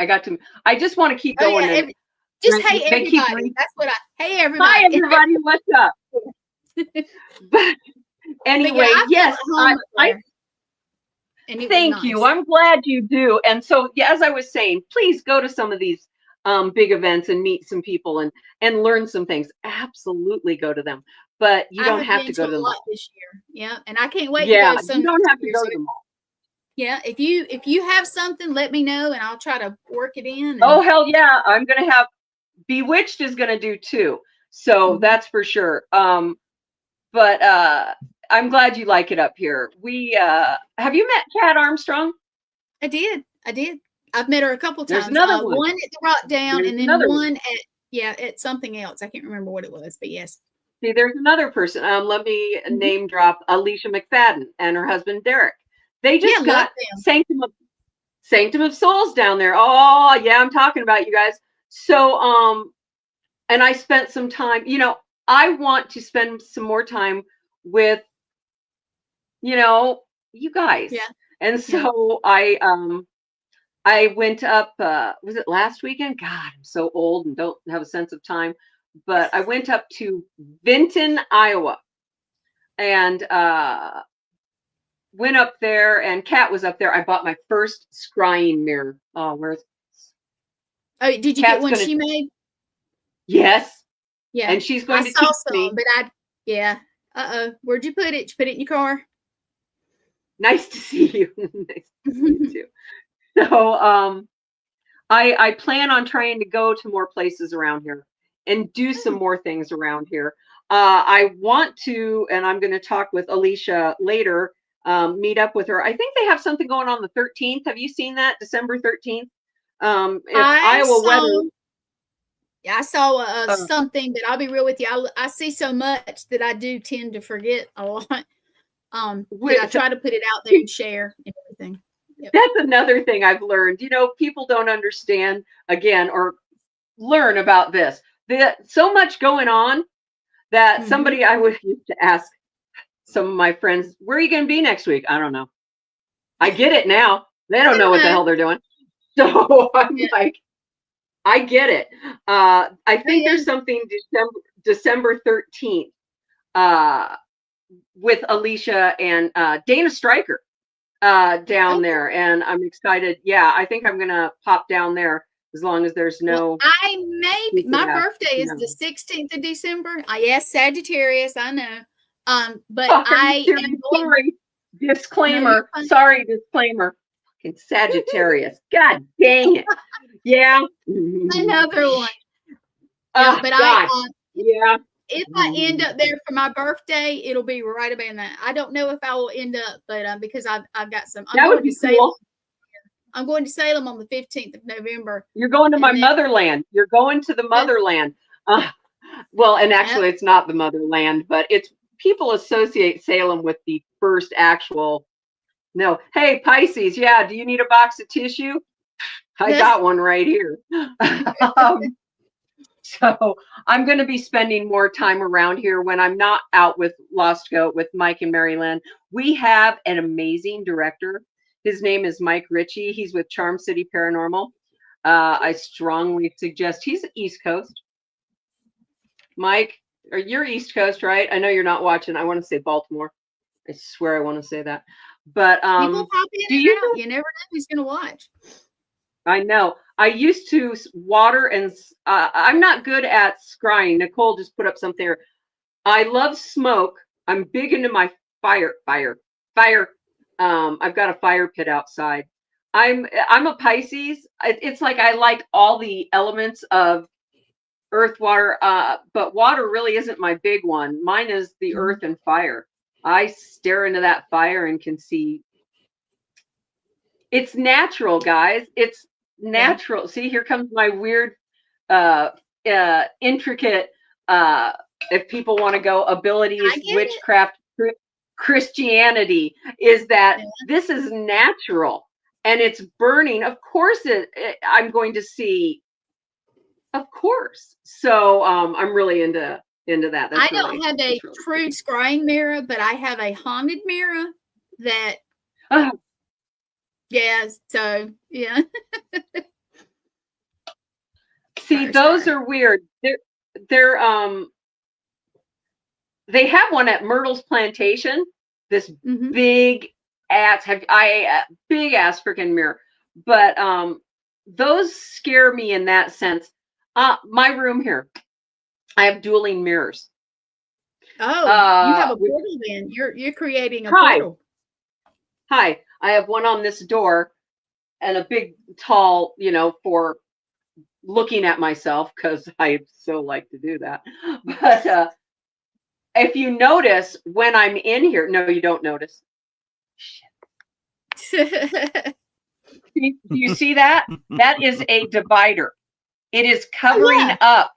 I just want to keep going.
Just hey, everybody. That's what hey, everybody.
Hi, everybody. What's up? But anyway, yes, thank you. I'm glad you do. And so, as I was saying, please go to some of these big events and meet some people and learn some things. Absolutely go to them. But you don't have to go to them all
this year. Yeah, and I can't wait to go to some.
You don't have to go to them all.
Yeah, if you have something, let me know and I'll try to work it in.
Oh, hell yeah. I'm going to have Bewitched is going to do too. So that's for sure. But I'm glad you like it up here. Have you met Kat Armstrong?
I did. I've met her a couple times.
There's another
one at the Rock Down, and then one at something else. I can't remember what it was, but yes.
See, there's another person. Let me name drop Alicia McFadden and her husband Derek. They just got Sanctum of Souls down there. Oh yeah, I'm talking about you guys. So and I spent some time. I want to spend some more time with you guys.
Yeah.
And so I went up, was it last weekend? God, I'm so old and don't have a sense of time. But I went up to Vinton, Iowa, and went up there, and Kat was up there. I bought my first scrying mirror. Oh,
did you get one she made?
Yes.
Yeah.
And she's going to teach me.
But where'd you put it? Did you put it in your car?
Nice to see you. Nice to see you too. So I plan on trying to go to more places around here and do some more things around here. I want to, and I'm going to talk with Alicia later, meet up with her. I think they have something going on the 13th. Have you seen that? December 13th? Iowa weather.
I saw something, but I'll be real with you. I see so much that I do tend to forget a lot. I try to put it out there and share and everything. Yep.
That's another thing I've learned. People don't understand again or learn about this. So much going on that somebody I would used to ask some of my friends, where are you going to be next week? I don't know. I get it now. They don't know what the hell they're doing. So I'm like, I get it. I think there's something December 13th with Alicia and Dana Stryker down there. And I'm excited. Yeah, I think I'm going to pop down there as long as there's no.
My birthday is the 16th of December. Yes, Sagittarius, I know. But I am
sorry. Disclaimer. Sorry, disclaimer. Fucking Sagittarius. God dang it. Yeah.
Another one. But if I end up there for my birthday, it'll be right about that. I don't know if I will end up, but because I've got some.
That would be cool.
I'm going to Salem on the 15th of November.
You're going to my motherland. You're going to the motherland. Well, and actually, it's not the motherland, but it's people associate Salem with the first actual. No, hey Pisces, yeah. Do you need a box of tissue? I got one right here. So I'm going to be spending more time around here when I'm not out with Lost Goat with Mike and Mary Lynn. We have an amazing director. His name is Mike Ritchie. He's with Charm City Paranormal. I strongly suggest he's East Coast. Mike, you're East Coast, right? I know you're not watching. I want to say Baltimore. I swear I want to say that. But
people pop in and out. You never know who's going to watch.
I know. I used to water and I'm not good at scrying. Nicole just put up something. I love smoke. I'm big into my fire. I've got a fire pit outside. I'm a Pisces. It's like I like all the elements of earth, water, but water really isn't my big one. Mine is the earth and fire. I stare into that fire and can see. It's natural, guys. It's natural. Yeah. See, here comes my weird, intricate, if people want to go, abilities, witchcraft, Christianity, is that this is natural. and it's burning, of course I'm going to see, of course. So I'm really into that.
I don't have a true scrying mirror, but I have a haunted mirror that yeah, so yeah.
See, those are weird. They're they have one at Myrtle's Plantation, this big ass freaking mirror. But those scare me in that sense. My room here, I have dueling mirrors.
Oh, you have a portal then. You're creating a portal.
Hi, I have one on this door and a big tall, for looking at myself, because I so like to do that. But if you notice when I'm in here, no, you don't notice. You see that? That is a divider. It is covering up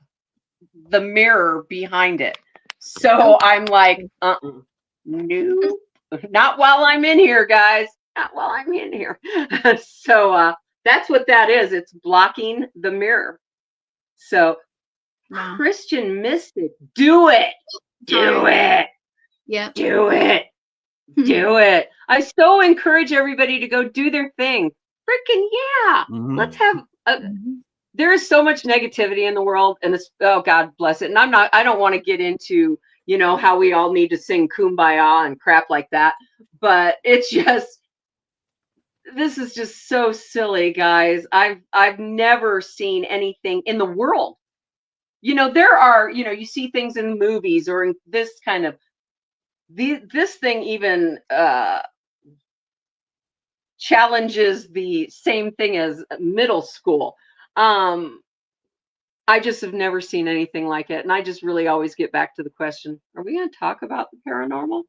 the mirror behind it. So I'm like, no, not while I'm in here, guys. Not while I'm in here. So that's what that is. It's blocking the mirror. So Christian Mystic, do it. Do it.
Yeah.
Do it. Do it. I so encourage everybody to go do their thing. Freaking yeah. Let's have there is so much negativity in the world, and this, oh God bless it. And I don't want to get into, how we all need to sing Kumbaya and crap like that. But it's just, this is just so silly, guys. I've never seen anything in the world. There are, you see things in movies or in this kind of, this thing even challenges the same thing as middle school. I just have never seen anything like it. And I just really always get back to the question, are we going to talk about the paranormal?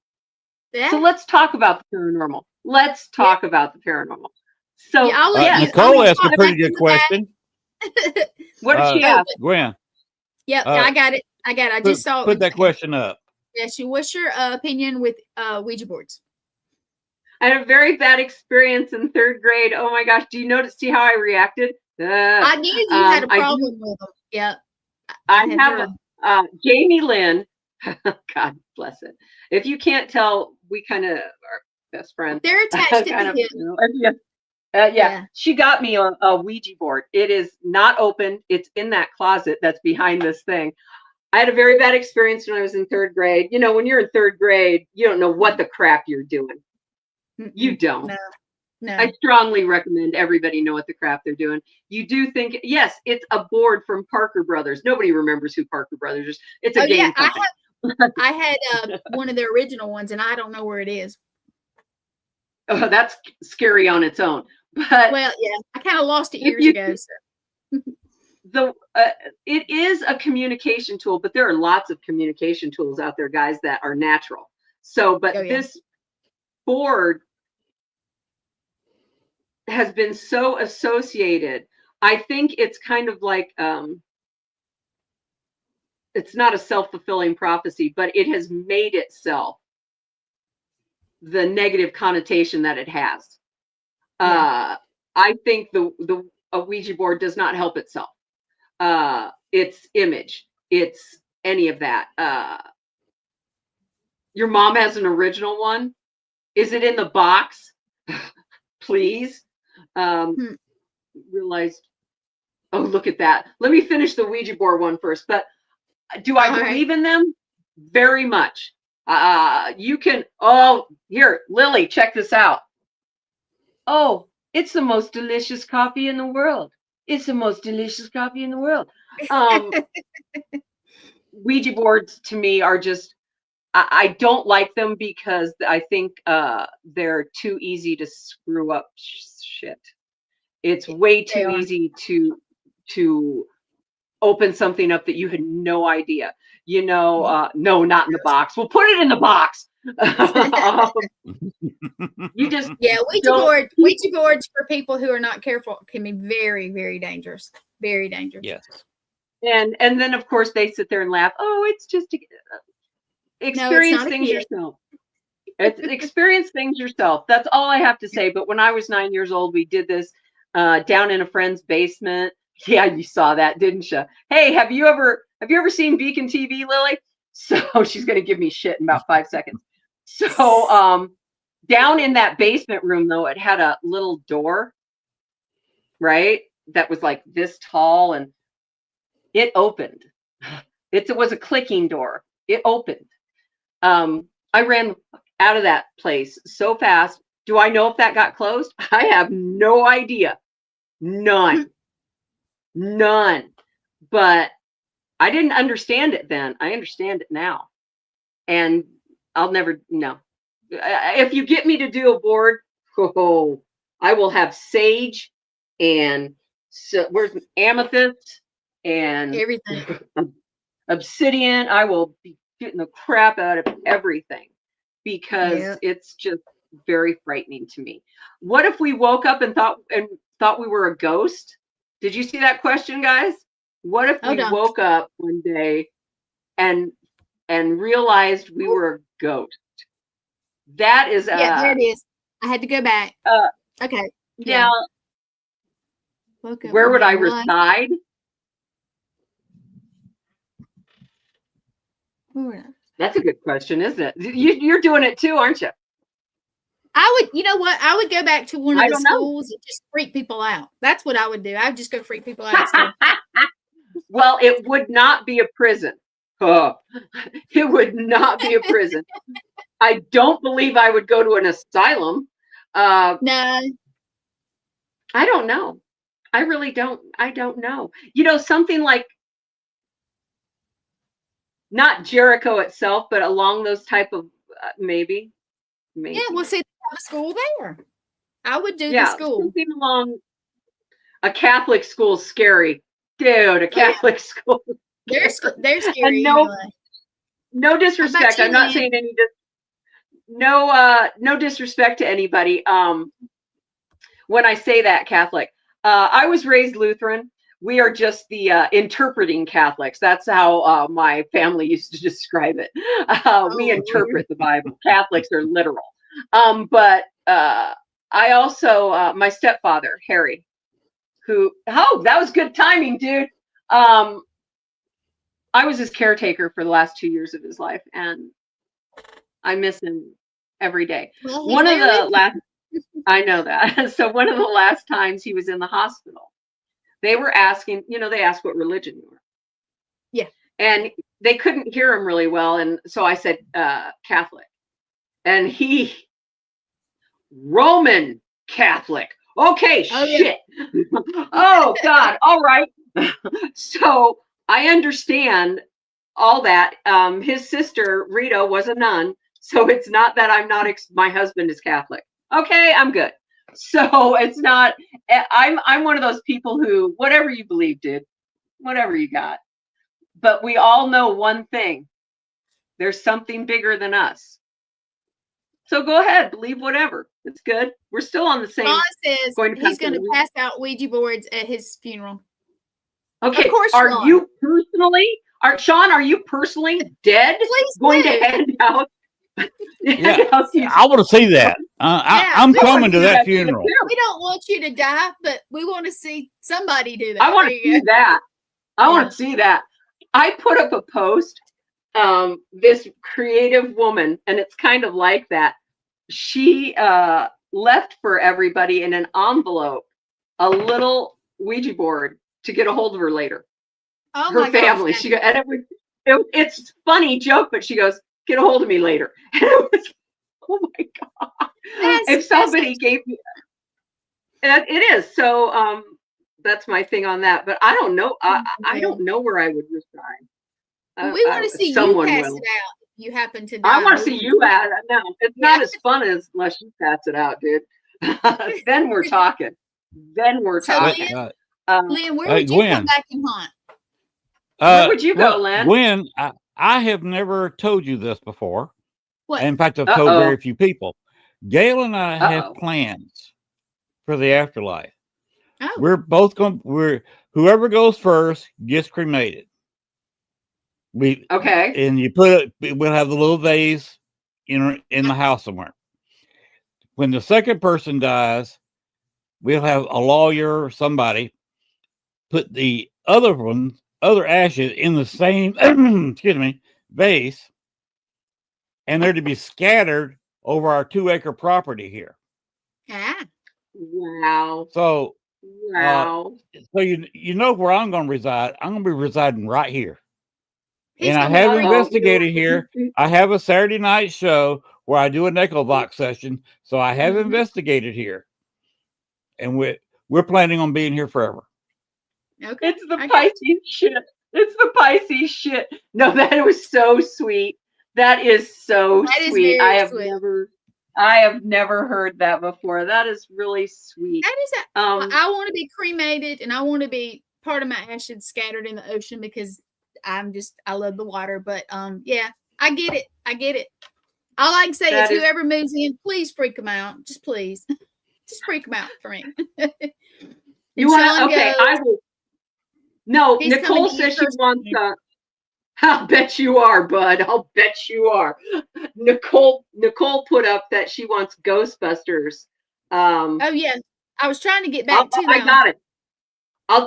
Yeah. So let's talk about the paranormal. Let's talk about the paranormal. So
Nicole asked a pretty good question.
What did she ask?
Gwen.
Yep, I got it. I just saw it.
Put that question up.
Yeah, what's your opinion with Ouija boards?
I had a very bad experience in 3rd grade. Oh my gosh. Do you see how I reacted?
I knew you had a problem with them. Yeah.
I have Jamie Lynn. God bless it. If you can't tell, we kind of are best friends.
They're attached to
yeah. She got me a Ouija board. It is not open. It's in that closet that's behind this thing. I had a very bad experience when I was in 3rd grade. When you're in 3rd grade, you don't know what the crap you're doing. You don't. No. I strongly recommend everybody know what the crap they're doing. You do think, yes, it's a board from Parker Brothers. Nobody remembers who Parker Brothers is. It's a game company.
I had one of the original ones, and I don't know where it is.
Oh, that's scary on its own. But
well, yeah, I kind of lost it years ago. So.
It is a communication tool, but there are lots of communication tools out there, guys, that are natural. So, but this board has been so associated. I think it's kind of like it's not a self-fulfilling prophecy, but it has made itself the negative connotation that it has. I think the Ouija board does not help itself. Its image, it's any of that. Your mom has an original one. Is it in the box? Please. Realized, oh, look at that. Let me finish the Ouija board one first. But do I believe in them? Very much. You can, here, Lily, check this out. Oh, it's the most delicious coffee in the world. It's the most delicious coffee in the world. Ouija boards to me are just, I don't like them because I think they're too easy to screw up shit. It's way too easy to open something up that you had no idea. No, not in the box. We'll put it in the box. You just
Ouija boards for people who are not careful can be very, very dangerous. Very dangerous.
Yes.
And then of course they sit there and laugh. Oh, it's just experience things yourself. Experience things yourself. That's all I have to say. But when I was 9 years old, we did this down in a friend's basement. Yeah, you saw that, didn't you? Hey, have you ever seen Beacon TV, Lily? So she's gonna give me shit in about 5 seconds. So down in that basement room, though, it had a little door, right? That was like this tall, and it opened. It was a clicking door. It opened. I ran out of that place so fast. Do I know if that got closed? I have no idea. None. But I didn't understand it then. I understand it now. And I'll never know. If you get me to do a board, I will have sage and where's amethyst and
Everything.
obsidian. I will be getting the crap out of everything because it's just very frightening to me. What if we woke up and thought we were a ghost? Did you see that question, guys? What if we woke up one day and realized we were a ghost? That is
there it is. I had to go back. Okay.
Now, where would I reside? That's a good question, isn't it? You're doing it too, aren't you?
I would, you know what? I would go back to one of the schools and just freak people out. That's what I would do. I'd just go freak people out.
Well, it would not be a prison. Oh, it would not be a prison. I don't believe I would go to an asylum.
No.
I don't know. I really don't. I don't know. You know, something like not Jericho itself, but along those type of maybe.
Yeah, well, see, they have a school there. I would do the school.
Something along a Catholic school is scary. Dude, a Catholic school.
They're scary.
And no disrespect. I'm not saying any no disrespect to anybody. When I say that Catholic, I was raised Lutheran. We are just the interpreting Catholics. That's how my family used to describe it. We interpret the Bible. Catholics are literal. But I also, my stepfather, Harry, that was good timing, dude. I was his caretaker for the last 2 years of his life, and I miss him every day.
Well,
one of the last, I know that. So one of the last times he was in the hospital, they were asking, they asked what religion you were.
Yeah.
And they couldn't hear him really well. And so I said, Catholic. And Roman Catholic. Okay, shit. Yeah. Oh, God. All right. So I understand all that. His sister, Rita, was a nun. So it's not that I'm not, my husband is Catholic. Okay, I'm good. So it's not, I'm one of those people who, whatever you believe, dude, whatever you got. But we all know one thing. There's something bigger than us. So go ahead, believe whatever. It's good. We're still on the same.
Ron says he's going to pass out Ouija boards at his funeral.
Okay.
Of course,
Sean, are you personally dead? Going to hand out?
Yeah, I want to see that. I'm coming to that funeral.
We don't want you to die, but we want to see somebody do that.
I want to see that. I want to see that. I put up a post. This creative woman, and it's kind of like that. She left for everybody in an envelope a little Ouija board to get a hold of her later.
Oh,
her family. She got, and it's a funny joke, but she goes, "Get a hold of me later." And it was, oh my God! If somebody gave me, it is so. That's my thing on that. But I don't know. I don't know where I would reside.
We want to see you pass it out. You happen to die.
I want to see you pass it. No, it's not as fun as unless you pass it out, dude. Then we're talking. Len, where
would you come back and haunt?
Where would you go, Len?
Gwen, I have never told you this before.
What?
In fact, I've told very few people. Gail and I have plans for the afterlife.
Oh.
We're both whoever goes first gets cremated. And you we'll have the little vase, in the house somewhere. When the second person dies, we'll have a lawyer or somebody put the other ashes in the same excuse me, vase, and they're to be scattered over our 2-acre property here.
Ah.
Wow.
So
Wow.
So you know where I'm going to reside. I'm going to be residing right here.
He's
And I
gonna
have
be
investigated here. I have a Saturday night show where I do a Nickelbox session. So I have investigated here. And we're planning on being here forever.
Okay.
It's the Pisces shit. It's the Pisces shit. No, that was so sweet. That is so sweet. I have never heard that before. That is really sweet.
That is I want to be cremated, and I want to be part of my ashes scattered in the ocean because I love the water. But yeah, I get it. All I can say is whoever moves in, please freak them out. Just please. Just freak them out for me.
You want to? Okay, I will. No, Nicole says she wants. I'll bet you are, bud. I'll bet you are. Nicole put up that she wants Ghostbusters.
Oh yeah, I was trying to get back to that.
I got it.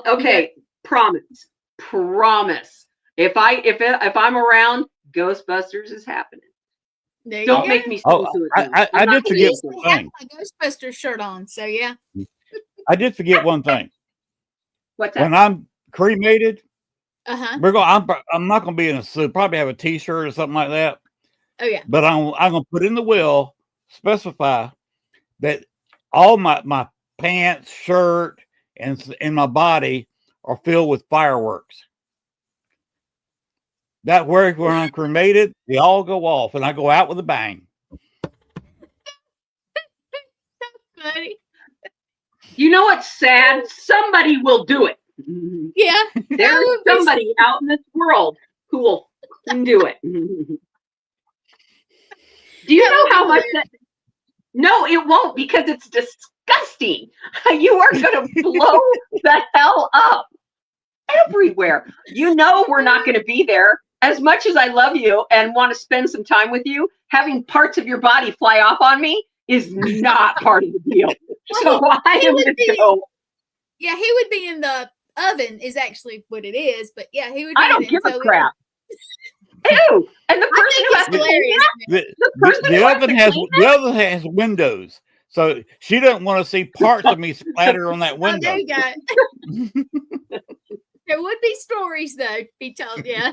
Okay. Promise. If I'm around, Ghostbusters is happening. Don't make me.
I did forget one thing.
My Ghostbusters shirt on, so yeah.
I did forget one thing.
What's that?
When I'm cremated,
I'm
not going to be in a suit. Probably have a T-shirt or something like that.
Oh yeah.
But I'm going to put in the will, specify that all my pants, shirt, and my body are filled with fireworks. That way, when I'm cremated, they all go off, and I go out with a bang.
Funny.
You know what's sad? Somebody will do it.
Yeah.
There's somebody out in this world who will do it. Do you know how much that? No, it won't, because it's disgusting. You are going to blow the hell up everywhere. You know we're not going to be there. As much as I love you and want to spend some time with you, having parts of your body fly off on me is not part of the deal. So I am going to go.
Yeah, he would be in the oven is actually what it is, but yeah, he would be.
I don't give a crap. Ew! And the person who has to clean that,
the oven has windows, so she doesn't want to see parts of me splattered on that window.
Oh, there you go. There would be stories though, be told, yeah.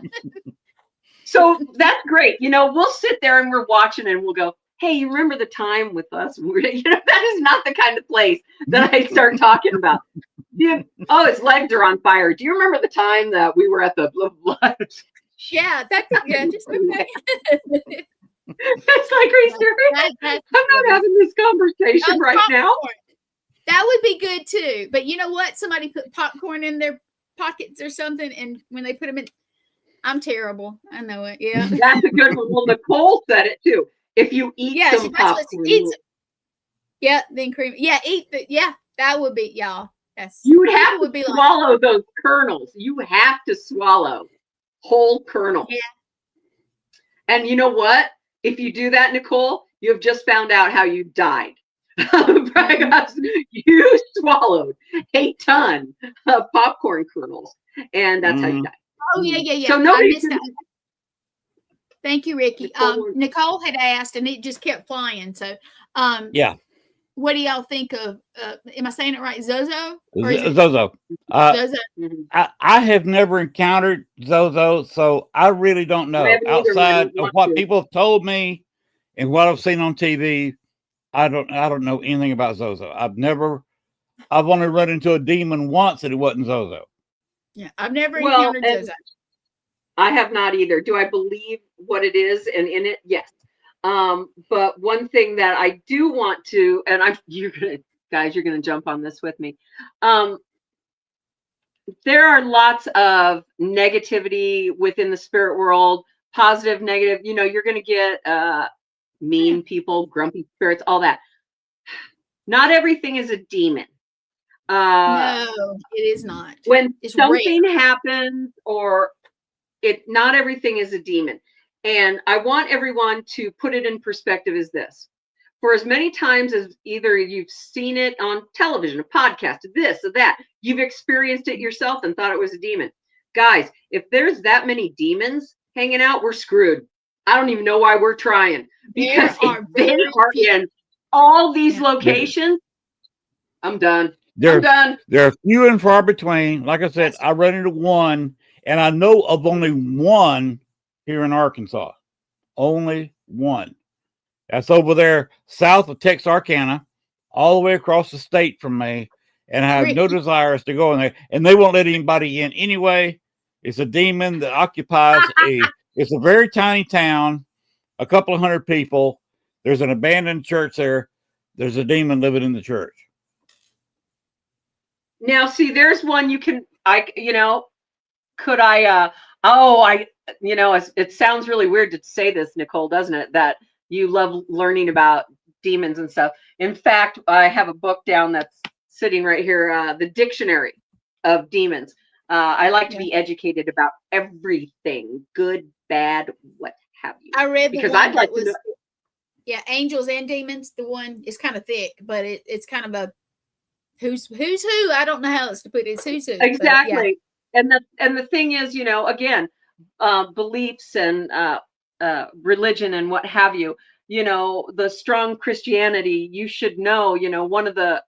So that's great. You know, we'll sit there and we're watching and we'll go, hey, you remember the time with us? You know, that is not the kind of place that I start talking about. Yeah. Oh, his legs are on fire. Do you remember the time that we were at the blah, blah?
Yeah, that's just okay.
It's like, I'm not having this conversation right now.
That would be good too. But you know what? Somebody put popcorn in their pockets or something, and when they put them in, I'm terrible. I know it. Yeah,
that's a good one. Well, Nicole said it too. If you eat some popcorn,
then cream. Yeah, that would be y'all. Yes,
you would have to swallow those kernels. You have to swallow whole kernels.
Yeah.
And you know what? If you do that, Nicole, you have just found out how you died. Because you swallowed a ton of popcorn kernels, and that's how you died.
Oh yeah.
So nobody.
Thank you, Ricky. Nicole had asked, and it just kept flying. So,
yeah.
What do y'all think of? Am I saying it right? Zozo?
Zozo.
Zozo.
I have never encountered Zozo, so I really don't know. Outside of what people have told me and what I've seen on TV, I don't know anything about Zozo. I've only run into a demon once, and it wasn't Zozo.
Yeah, I've never encountered Zozo.
I have not either. Do I believe what it is and in it? Yes. But one thing that I do want to, and you're gonna jump on this with me. There are lots of negativity within the spirit world, positive, negative. You know, you're gonna get mean people, grumpy spirits, all that. Not everything is a demon.
No, it is not.
When something happens, or not everything is a demon. And I want everyone to put it in perspective as this. For as many times as either you've seen it on television, a podcast, this or that, you've experienced it yourself and thought it was a demon. Guys, if there's that many demons hanging out, we're screwed. I don't even know why we're trying. Because if they are in all these locations, I'm done. I'm done.
They're few and far between. Like I said, I run into one, and I know of only one here in Arkansas. Only one. That's over there south of Texarkana, all the way across the state from me. And I have no desires to go in there. And they won't let anybody in anyway. It's a demon that occupies it's a very tiny town, a couple of hundred people. There's an abandoned church there. There's a demon living in the church.
Now, see, there's one it sounds really weird to say this, Nicole, doesn't it? That you love learning about demons and stuff. In fact, I have a book down that's sitting right here, the Dictionary of Demons. I like to be educated about everything, good, bad, what have you.
I read
because I'd like to know.
Yeah, Angels and Demons. The one is kind of thick, but it's kind of a who's who. I don't know how else to put it. It's who's who.
Exactly. And the thing is, again, beliefs and religion and what have you, the strong Christianity, you should know,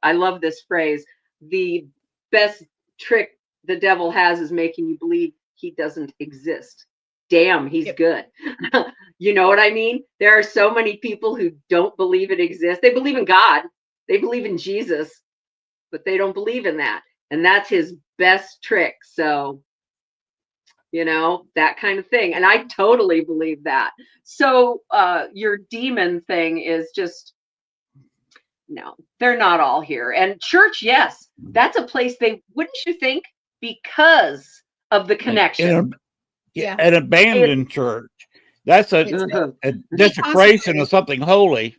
I love this phrase, the best trick the devil has is making you believe he doesn't exist. Damn, he's good. You know what I mean? There are so many people who don't believe it exists. They believe in God. They believe in Jesus, but they don't believe in that. And that's his best trick. So, that kind of thing. And I totally believe that. So your demon thing is just, no, they're not all here. And church, yes, that's a place wouldn't you think, because of the connection.
An abandoned church. That's a desecration of something holy.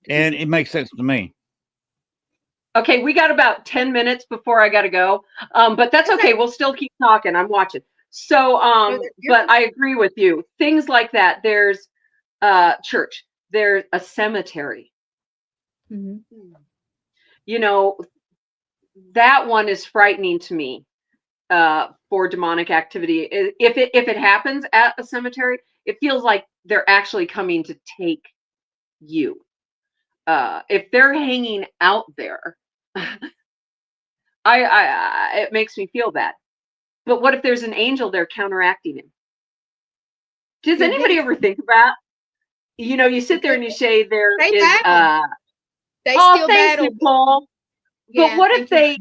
And it makes sense to me.
Okay, we got about 10 minutes before I got to go. But that's okay. We'll still keep talking. I'm watching. So, but I agree with you. Things like that. There's church. There's a cemetery. Mm-hmm. That one is frightening to me for demonic activity. If it happens at a cemetery, it feels like they're actually coming to take you. If they're hanging out there, it makes me feel bad. But what if there's an angel there counteracting him? Does anybody ever think about? You sit there and you say there is.
They still battle.
Nicole. Yeah, but what if they?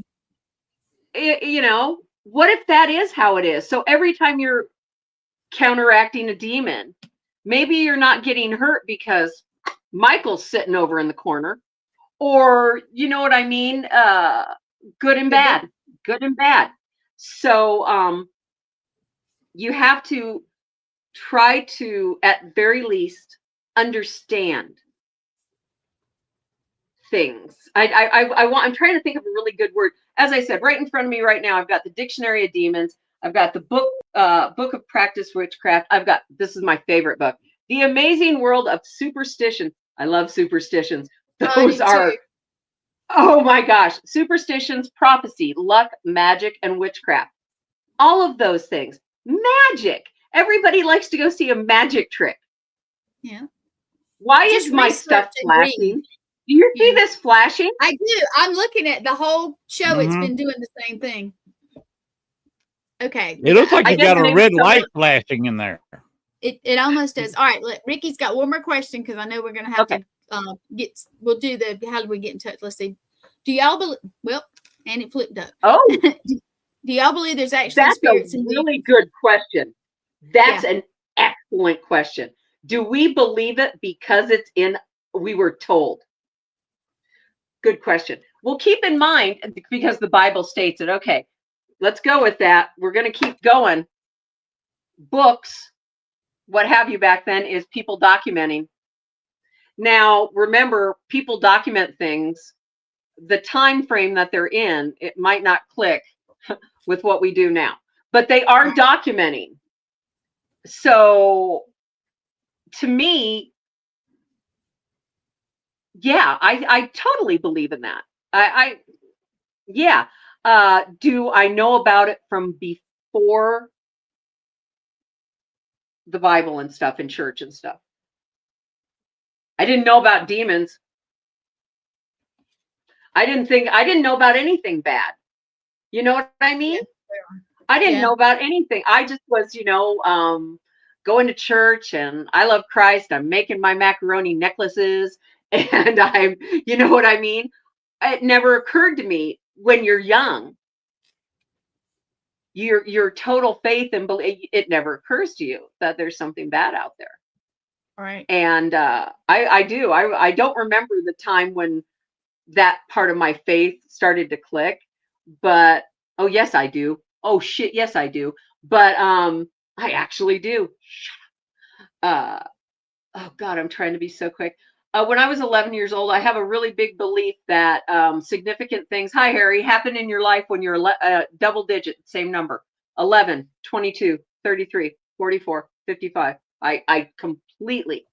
What if that is how it is? So every time you're counteracting a demon, maybe you're not getting hurt because Michael's sitting over in the corner, or you know what I mean? Good and bad. So you have to try to, at very least, understand things. I'm trying to think of a really good word. As I said, right in front of me right now, I've got the Dictionary of Demons. I've got the book of Practice Witchcraft. This is my favorite book, The Amazing World of Superstition. I love superstitions. Those are, oh my gosh, superstitions, prophecy, luck, magic, and witchcraft. All of those things. Magic. Everybody likes to go see a magic trick.
Yeah.
Why is my stuff flashing? Do you see this flashing?
I do. I'm looking at the whole show. Mm-hmm. It's been doing the same thing. Okay.
It looks like you got a red light flashing in there.
It almost does. All right. Ricky's got one more question because I know we're going to have to we'll do how do we get in touch? Let's see. Do y'all believe, and it flipped up.
Oh.
Do y'all believe there's actually spirits?
That's a really good question. That's an excellent question. Do we believe it because we were told? Good question. Well, keep in mind, because the Bible states it. Okay, let's go with that. We're going to keep going. Books, what have you back then, is people documenting. Now, remember, people document things. The time frame that they're in, it might not click with what we do now, but they are documenting. So to me, yeah, I totally believe in that. Yeah. Do I know about it from before the Bible and stuff in church and stuff? I didn't know about demons. I didn't know about anything bad. You know what I mean? I didn't know about anything. I just was, going to church, and I love Christ. I'm making my macaroni necklaces, and you know what I mean? It never occurred to me when you're young, your total faith and belief, it never occurs to you that there's something bad out there.
Right.
And I do. I don't remember the time when that part of my faith started to click, but oh yes, I do. Oh shit, yes, I do. But I actually do. Oh God, I'm trying to be so quick. When I was 11 years old, I have a really big belief that significant things, hi Harry, happen in your life when you're double digit, same number, 11, 22, 33, 44, 55. I completely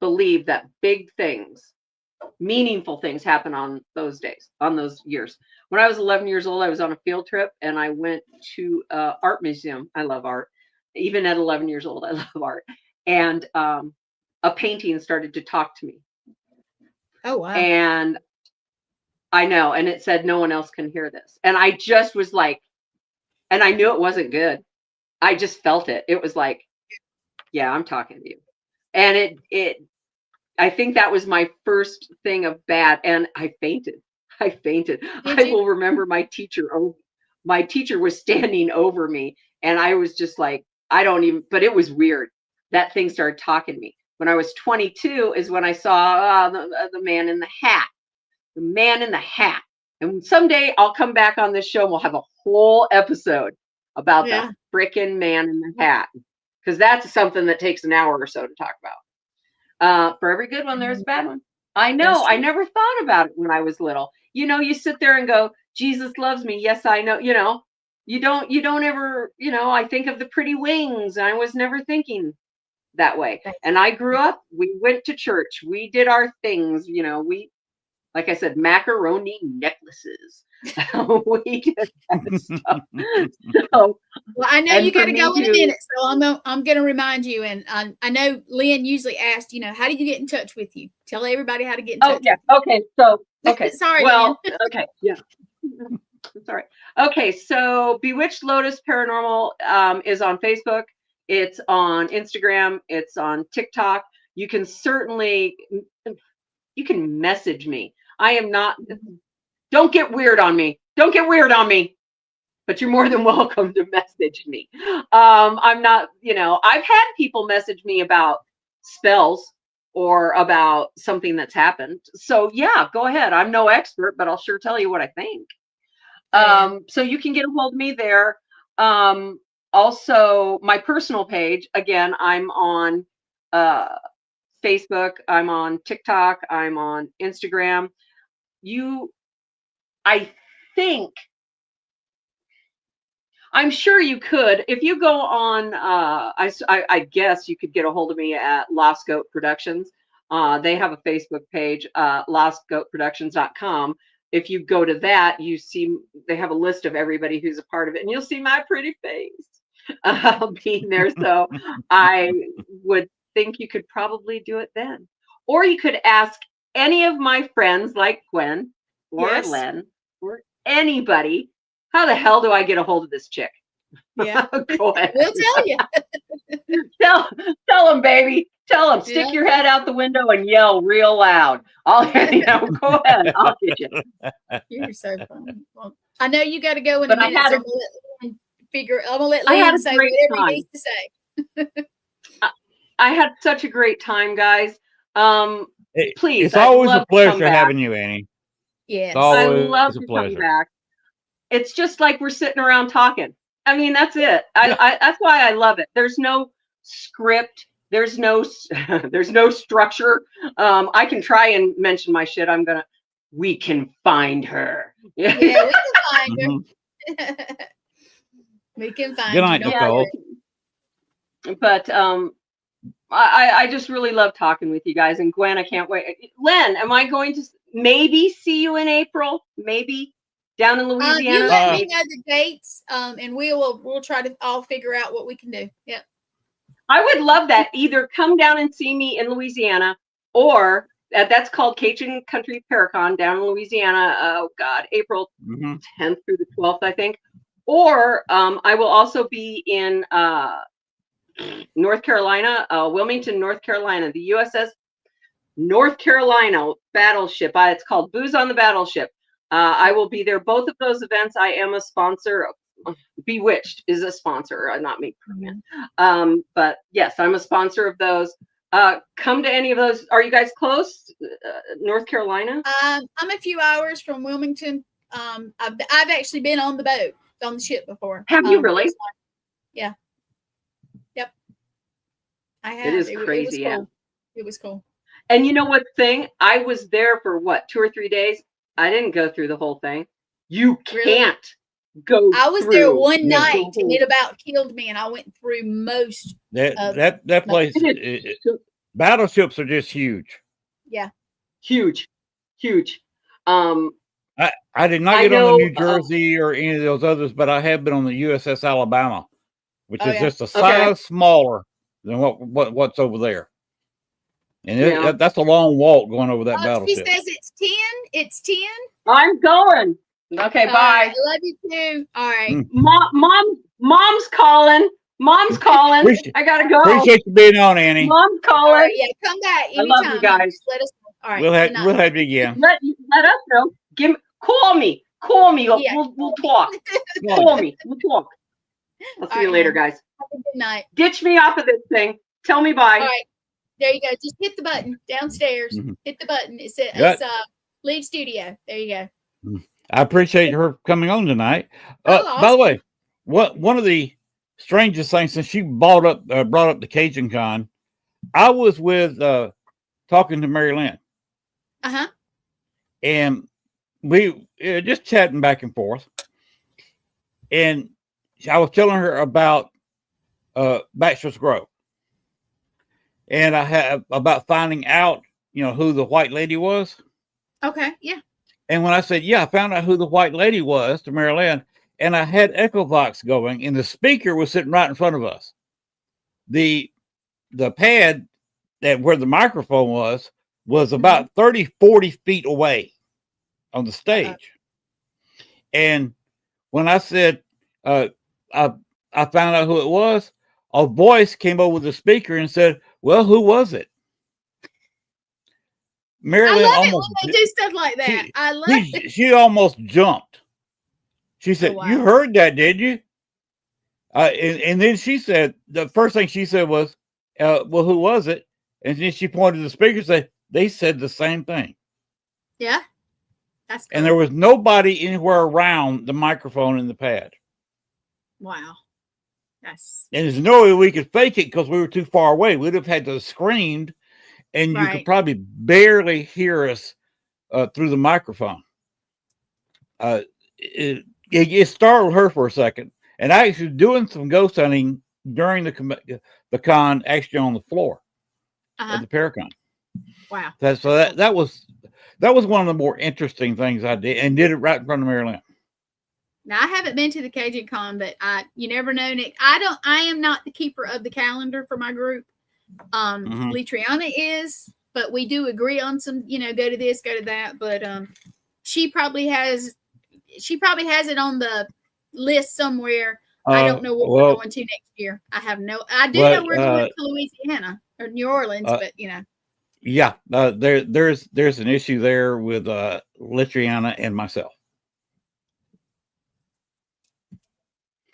believe that big things, meaningful things happen on those days, on those years. When I was 11 years old, I was on a field trip and I went to an art museum. I love art. Even at 11 years old, I love art. And a painting started to talk to me.
Oh, wow.
And I know. And it said, no one else can hear this. And I just was like, and I knew it wasn't good. I just felt it. It was like, yeah, I'm talking to you. And I think that was my first thing of bad. And I fainted. I will remember my teacher was standing over me. And I was just like, but it was weird. That thing started talking to me. When I was 22 is when I saw the man in the hat. The man in the hat. And someday I'll come back on this show and we'll have a whole episode about the frickin' man in the hat. Because that's something that takes an hour or so to talk about. For every good one, there's a bad one. I know. I never thought about it when I was little. You sit there and go, Jesus loves me. Yes, I know. You don't ever, I think of the pretty wings. I was never thinking that way. And I grew up, we went to church. We did our things. Like I said, macaroni necklaces. We did that stuff. So,
well, I know you got to go in a minute, so I'm going to remind you. And I know Len usually asked, how do you get in touch with you? Tell everybody how to get in touch.
Oh yeah. Okay. So okay.
Sorry.
Well. Okay. Yeah. Sorry. Okay. So Bewitched Lotus Paranormal is on Facebook. It's on Instagram. It's on TikTok. You can message me. I am not. Don't get weird on me. Don't get weird on me. But you're more than welcome to message me. I'm not, I've had people message me about spells or about something that's happened. So yeah, go ahead. I'm no expert, but I'll sure tell you what I think. So you can get a hold of me there. Also, my personal page, again, I'm on Facebook, I'm on TikTok, I'm on Instagram. I'm sure you could, if you go on, I guess you could get a hold of me at Lost Goat Productions. They have a Facebook page, lostgoatproductions.com. If you go to that, you see, they have a list of everybody who's a part of it, and you'll see my pretty face being there. So I would think you could probably do it then. Or you could ask any of my friends like Gwen or Len or anybody, how the hell do I get a hold of this chick?
Yeah.
Go ahead.
We'll tell you.
Tell them, baby. Tell them. Stick your head out the window and yell real loud. Go ahead. I'll get you.
You're so funny. Well, I know you got to go in a minute. So I'm gonna let Len say whatever he needs to say.
I had such a great time, guys. Please.
It's always a pleasure having you, Annie.
Yes.
I love to come back. It's just like we're sitting around talking. I mean, that's it. That's why I love it. There's no script. There's no structure. I can try and mention my shit. We can find her.
Yeah, we can find her. We can find her.
Good night, Nicole.
But I just really love talking with you guys. And Gwen, I can't wait. Len, am I going to maybe see you in April? Maybe down in Louisiana?
You let me know the dates, and we'll try to all figure out what we can do. Yep.
I would love that. Either come down and see me in Louisiana, or that's called Cajun Country Paracon down in Louisiana. Oh God, April 10th through the 12th, I think. Or I will also be in North Carolina, Wilmington, North Carolina, the USS North Carolina battleship. It's called Booze on the Battleship. I will be there. Both of those events, I am a sponsor. Bewitched is a sponsor, not me. But yes, I'm a sponsor of those. Come to any of those. Are you guys close? North Carolina?
I'm a few hours from Wilmington. I've actually been on the boat, on the ship before.
Have you really?
Yeah. Yep. I have.
It is crazy.
It was cool. It was cool.
And you know what thing? I was there for what, 2 or 3 days? I didn't go through the whole thing. You can't go
I was there one night and it about killed me, and I went through most
that place. Battleships are just huge.
Yeah.
Huge.
I did not get on the New Jersey or any of those others, but I have been on the USS Alabama, which is just a size smaller than what's over there. And that's a long walk going over that battleship.
She says it's 10. It's 10.
I'm going. Okay, bye.
Right, I love you too. All right.
Mom's calling. Mom's calling. I gotta go.
Appreciate you being on, Annie.
Mom's calling.
Right, yeah, come back anytime.
I love you guys.
Let us know. All right.
We'll have you again.
Let us know. Call me. We'll talk. Call me. We'll talk. I'll see you later, guys.
Have a good night.
Ditch me off of this thing. Tell me bye.
All right. There you go. Just hit the button downstairs. Hit the button. It's Lead Studio. There you go.
I appreciate her coming on tonight. Awesome. By the way, one of the strangest things, since she brought up the Cajun Con, I was with talking to Mary Lynn. And we just chatting back and forth. And I was telling her about Bachelor's Grove. And I have about finding out, who the white lady was.
Okay, yeah.
And when I said, I found out who the white lady was to Mary Lynn, and I had Echovox going, and the speaker was sitting right in front of us. The pad where the microphone was about 30, 40 feet away on the stage. And when I said, I found out who it was, a voice came over the speaker and said, well, who was it? Marilyn
almost when they do stuff like that. I love it.
She almost jumped. She said, You heard that, did you? And then she said, the first thing she said was, well, who was it? And then she pointed to the speaker and said, they said the same thing.
Yeah. That's cool.
And there was nobody anywhere around the microphone and the pad.
Wow.
And there's no way we could fake it because we were too far away. We'd have had to scream, and you could probably barely hear us through the microphone. It startled her for a second. And I actually doing some ghost hunting during the con, actually on the floor of the Paracon.
Wow.
That was one of the more interesting things I did, and did it right in front of Mary Lynn.
Now, I haven't been to the Cajun Con, but you never know, Nick. I am not the keeper of the calendar for my group. Litriana is, but we do agree on some, go to this, go to that. But she probably has it on the list somewhere. I don't know what we're going to next year. I do know we're going to Louisiana or New Orleans, but
Yeah, there's an issue there with Litriana and myself.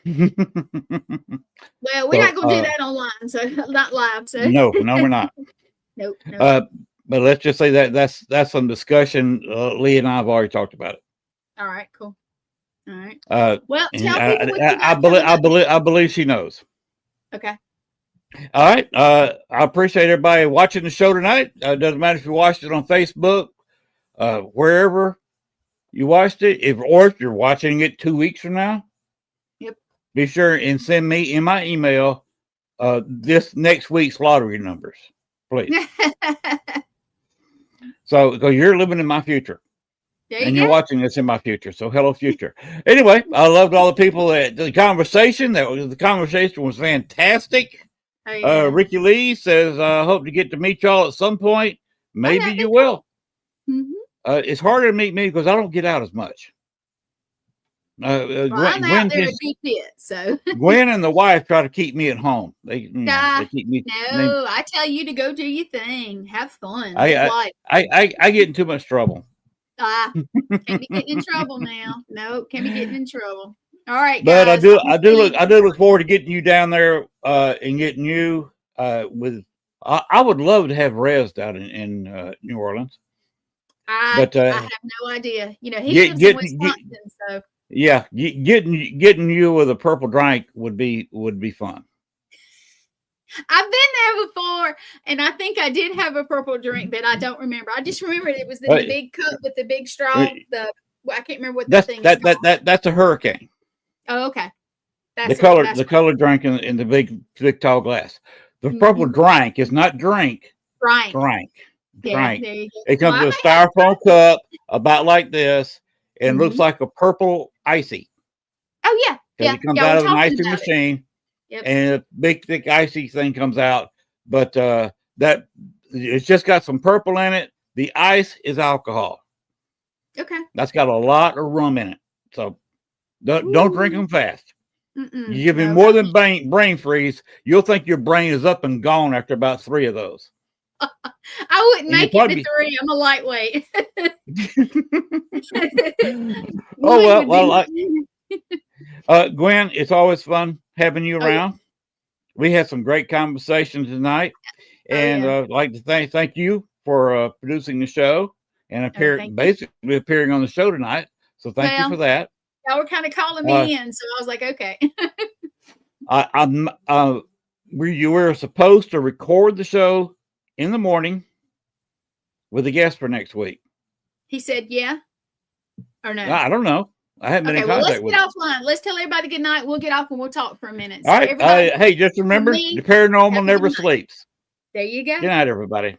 Well, we're not going to do that online, so not live. So
no, we're not.
Nope.
But let's just say that's some discussion. Lee and I have already talked about it.
All right, cool. All right.
Well, I believe she knows.
Okay.
All right. I appreciate everybody watching the show tonight. Doesn't matter if you watched it on Facebook, wherever you watched it, or if you're watching it 2 weeks from now.
Yep.
Be sure and send me in my email this next week's lottery numbers, please. So, because you're living in my future. And you're watching this in my future. So hello, future. Anyway, I loved all the people that the conversation. The conversation was fantastic. Oh, yeah. Ricky Lee says, I hope to get to meet y'all at some point. Maybe you will. Mm-hmm. It's harder to meet me because I don't get out as much.
I'm out there a good bit, so
Gwen and the wife try to keep me at home. They keep me.
No, I tell you to go do your thing. Have fun.
I get in too much trouble.
Can't be getting in trouble now. No, can't be getting in trouble. All right,
but
guys,
I do look forward to getting you down there and getting you with. I would love to have Rez down in New Orleans.
I have no idea. You know, he lives in Wisconsin, so
yeah, getting you with a purple drink would be fun.
I've been there before, and I think I did have a purple drink, but I don't remember. I just remember it was in the big cup with the big straw. I can't remember what the thing is called.
That's a hurricane.
Oh, okay.
The color drink in the big tall glass. The purple drink is not drink. Drink.
Yeah,
It comes in a styrofoam cup about like this, and looks like a purple icy.
Oh yeah, yeah.
It comes out of an icy machine. Yep. And a big, thick, icy thing comes out, but that it's just got some purple in it. The ice is alcohol.
Okay.
That's got a lot of rum in it, so don't drink them fast. You give me more than brain freeze, you'll think your brain is up and gone after about 3 of those.
I wouldn't make it to 3. I'm a lightweight.
Gwen, it's always fun having you around. We had some great conversations tonight, and I'd like to thank you for producing the show and basically appearing on the show tonight. So thank you for that.
Y'all were kind of calling me in, so I was like, okay.
You were supposed to record the show in the morning with a guest for next week.
He said, yeah, or no?
I don't know. I haven't been in contact with him.
Let's get offline. Let's tell everybody good night. We'll get off and we'll talk for a minute.
All right. Hey, just remember, the paranormal never sleeps.
There you go.
Good night, everybody.